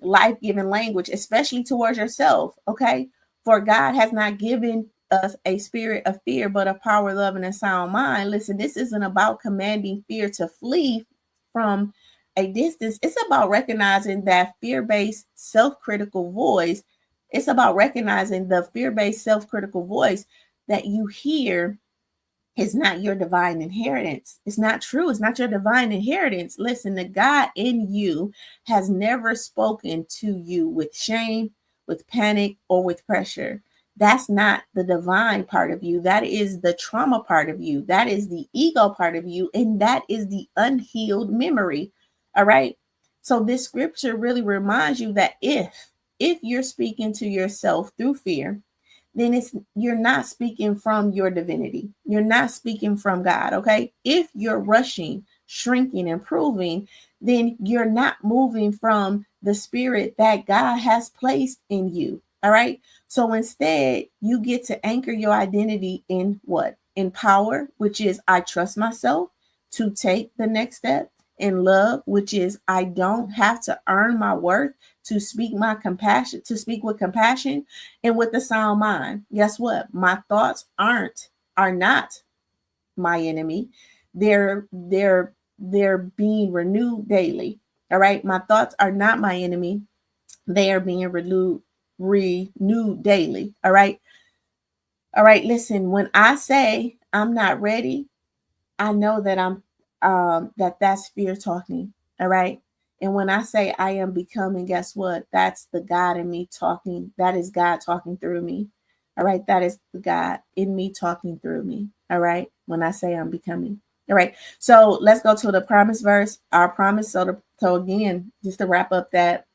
life-giving language, especially towards yourself. Okay. For God has not given us a spirit of fear, but of power, love, and a sound mind. Listen, this isn't about commanding fear to flee from a distance. It's about recognizing that fear-based self-critical voice. It's about recognizing the fear-based self-critical voice that you hear is not your divine inheritance. It's not true. It's not your divine inheritance. Listen, the God in you has never spoken to you with shame, with panic, or with pressure. That's not the divine part of you. That is the trauma part of you. That is the ego part of you. And that is the unhealed memory. All right. So this scripture really reminds you that if you're speaking to yourself through fear, then you're not speaking from your divinity. You're not speaking from God. Okay. If you're rushing, shrinking, improving, then you're not moving from the spirit that God has placed in you. All right. So instead, you get to anchor your identity in what? In power, which is I trust myself to take the next step. In love, which is I don't have to earn my worth to speak my compassion, to speak with compassion, and with the sound mind. Guess what? My thoughts are not my enemy. They're being renewed daily. All right. My thoughts are not my enemy. They are being renewed daily. All right. All right. Listen, when I say I'm not ready, I know that that's fear talking. All right. And when I say I am becoming, guess what? That's the God in me talking. That is God talking through me. All right. That is the God in me talking through me. All right. When I say I'm becoming. All right. So let's go to the promise verse. Our promise. So again, just to wrap up that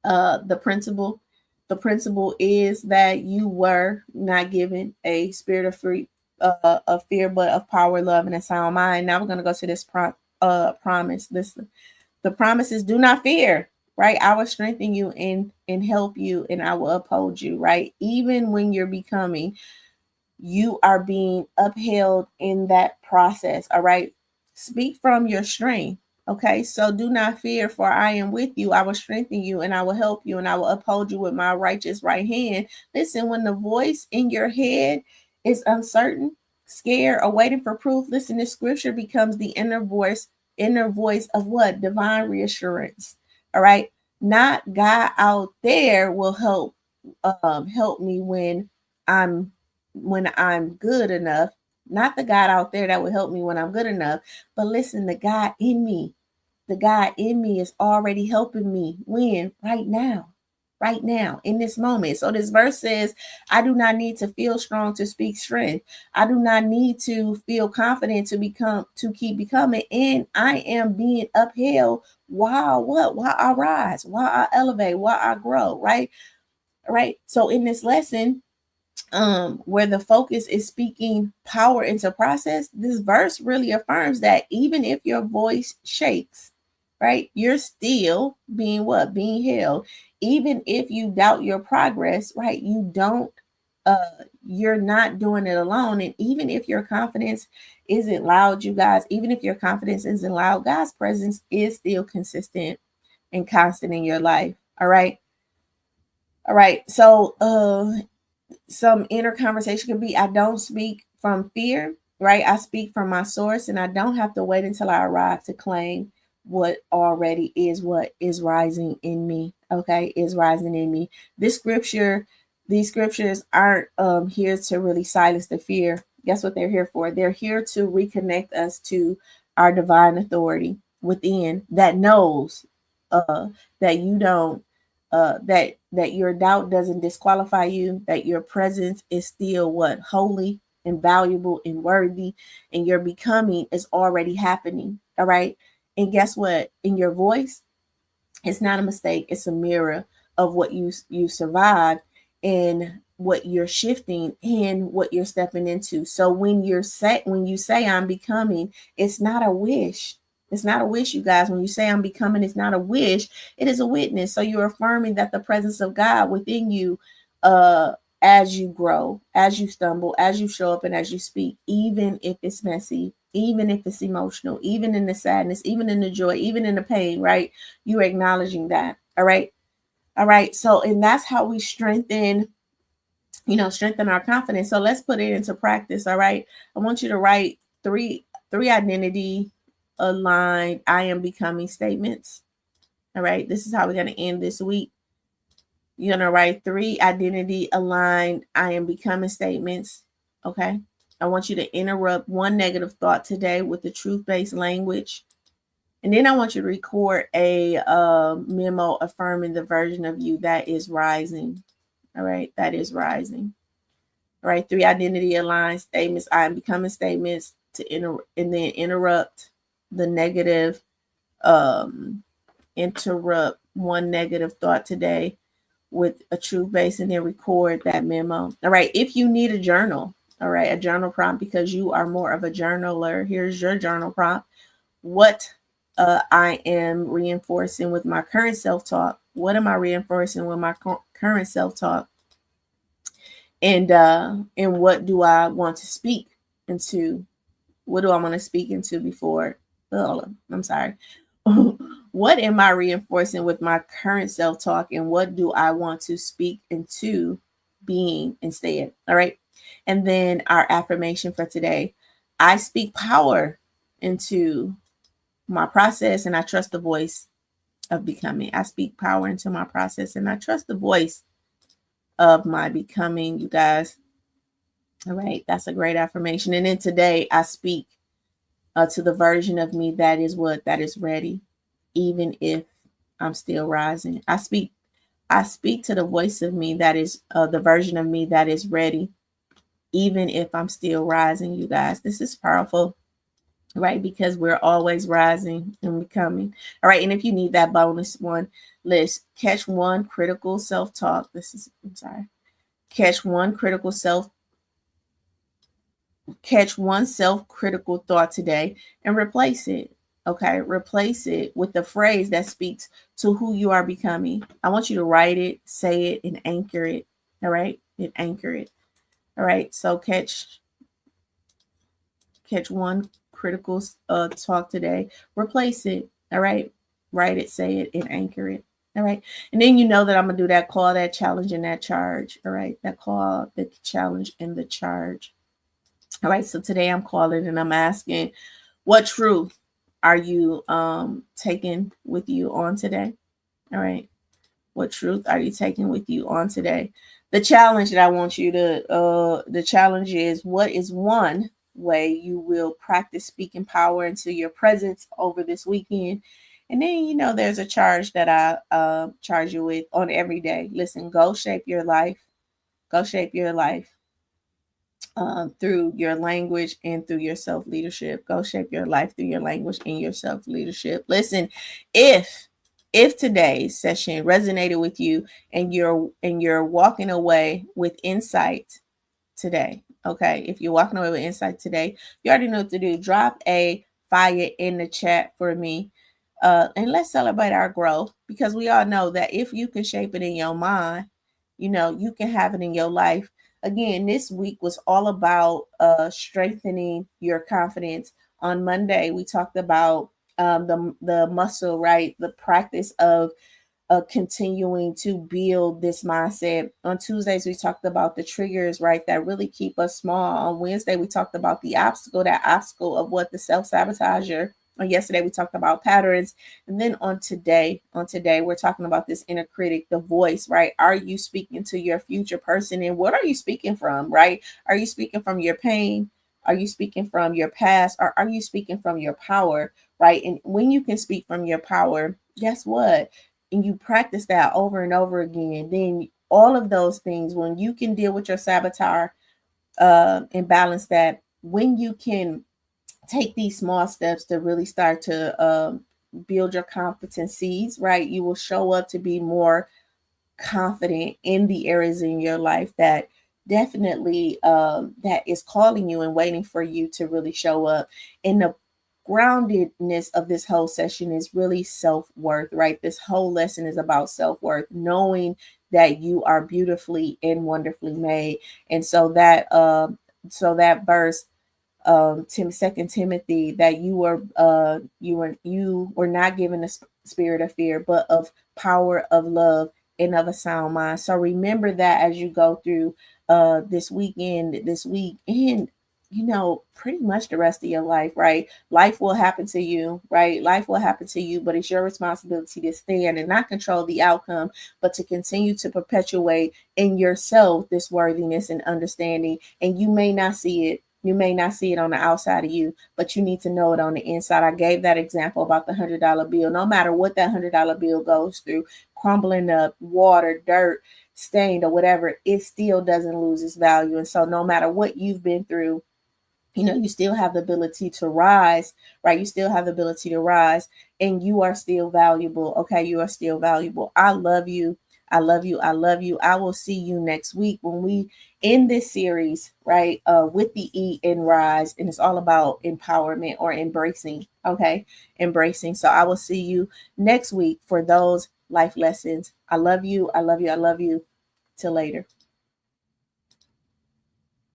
the principle. The principle is that you were not given a spirit of fear, but of power, love, and a sound mind. Now we're going to go to this promise. The promise is do not fear. Right, I will strengthen you and help you, and I will uphold you. Right, even when you're becoming, you are being upheld in that process. All right. Speak from your strength. Okay. So do not fear, for I am with you. I will strengthen you and I will help you and I will uphold you with my righteous right hand. Listen, when the voice in your head is uncertain, scared, or waiting for proof, listen, this scripture becomes the inner voice of what? Divine reassurance. All right. Not God out there will help me I'm when I'm good enough, not the God out there that will help me when I'm good enough, but listen, the God in me is already helping me when right now, in this moment. So this verse says, I do not need to feel strong to speak strength. I do not need to feel confident to keep becoming. And I am being upheld while what? While I rise, while I elevate, while I grow, right? Right. So in this lesson, where the focus is speaking power into process, this verse really affirms that even if your voice shakes, right, you're still being what? Being held. Even if you doubt your progress, right, you're not doing it alone. And even if your confidence isn't loud, you guys, even if your confidence isn't loud, God's presence is still consistent and constant in your life. All right. All right. So some inner conversation could be I don't speak from fear, right? I speak from my source and I don't have to wait until I arrive to claim what is rising in me. Okay, is rising in me. These scriptures aren't here to really silence the fear. Guess what they're here for? They're here to reconnect us to our divine authority within that knows uh that you don't that your doubt doesn't disqualify you, that your presence is still what? Holy and valuable and worthy, and your becoming is already happening. All right. And guess what? In your voice, it's not a mistake. It's a mirror of what you survived and what you're shifting and what you're stepping into. So when you say I'm becoming, it's not a wish. It's not a wish, you guys. When you say I'm becoming, it's not a wish. It is a witness. So you're affirming that the presence of God within you, uh, as you grow, as you stumble, as you show up, and as you speak, even if it's messy, even if it's emotional, even in the sadness, even in the joy, even in the pain, right? You're acknowledging that. All right. All right. So, and that's how we strengthen our confidence. So let's put it into practice. All right. I want you to write three identity aligned I am becoming statements. All right. This is how we're going to end this week. You're going to write 3 identity aligned I am becoming statements. Okay. I want you to interrupt one negative thought today with the truth-based language. And then I want you to record a memo affirming the version of you that is rising. All right, that is rising. All right, 3 identity aligned statements. I am becoming statements and then interrupt the negative. Interrupt one negative thought today with a truth base, and then record that memo. All right, if you need a journal, all right, a journal prompt because you are more of a journaler. Here's your journal prompt. What I am reinforcing with my current self talk? What am I reinforcing with my current self talk? And what do I want to speak into? What do I want to speak into before? Oh, I'm sorry. What am I reinforcing with my current self talk, and what do I want to speak into being instead? All right. And then our affirmation for today: I speak power into my process, and I trust the voice of becoming. I speak power into my process, and I trust the voice of my becoming, you guys. All right. That's a great affirmation. And then today, I speak to the version of me that is what? That is ready, even if I'm still rising. I speak to the voice of me that is the version of me that is ready, even if I'm still rising, you guys. This is powerful, right? Because we're always rising and becoming. All right. And if you need that bonus one, let's catch one critical self talk. I'm sorry. Catch one critical self Catch one self-critical thought today and replace it. Okay, replace it with the phrase that speaks to who you are becoming. I want you to write it, say it, and anchor it. All right, and anchor it. All right, so catch one critical talk today, replace it. All right, write it, say it, and anchor it. All right, and then you know that I'm gonna do that call, that challenge, and that charge. All right, that call, the challenge, and the charge. All right, so today I'm calling and I'm asking, what truth are you taking with you on today? All right, what truth are you taking with you on today? The challenge that I want you to, the challenge is, what is one way you will practice speaking power into your presence over this weekend? And then, there's a charge that I charge you with on every day. Listen, go shape your life. Go shape your life through your language and through your self leadership. Go shape your life through your language and your self leadership. Listen, if today's session resonated with you and you're walking away with insight today, okay, if you're walking away with insight today, you already know what to do. Drop a fire in the chat for me. And let's celebrate our growth, because we all know that if you can shape it in your mind, you can have it in your life. Again, this week was all about strengthening your confidence. On Monday, we talked about the muscle, right? The practice of continuing to build this mindset. On Tuesdays, we talked about the triggers, right, that really keep us small. On Wednesday, we talked about that obstacle of what? The self-sabotager. On yesterday, we talked about patterns. And then on today, we're talking about this inner critic, the voice, right? Are you speaking to your future person? And what are you speaking from, right? Are you speaking from your pain? Are you speaking from your past? Or are you speaking from your power, right? And when you can speak from your power, guess what? And you practice that over and over again, then all of those things, when you can deal with your saboteur and balance that, when you can take these small steps to really start to build your competencies, right, you will show up to be more confident in the areas in your life that definitely that is calling you and waiting for you to really show up. And the groundedness of this whole session is really self-worth, right? This whole lesson is about self-worth, knowing that you are beautifully and wonderfully made. And so that verse, Second Timothy, that you were not given a spirit of fear, but of power, of love, and of a sound mind. So remember that as you go through this weekend, this week, and pretty much the rest of your life, right? Life will happen to you, right? Life will happen to you, but it's your responsibility to stand and not control the outcome, but to continue to perpetuate in yourself this worthiness and understanding. And you may not see it. You may not see it on the outside of you, but you need to know it on the inside. I gave that example about the $100 bill. No matter what that $100 bill goes through, crumbling up, water, dirt, stained, or whatever, it still doesn't lose its value. And so no matter what you've been through, you still have the ability to rise, right? You still have the ability to rise, and you are still valuable. Okay, you are still valuable. I love you. I love you. I love you. I will see you next week when we end this series, right? With the E in Rise, and it's all about empowerment or embracing. Okay, embracing. So I will see you next week for those life lessons. I love you. I love you. I love you. Till later.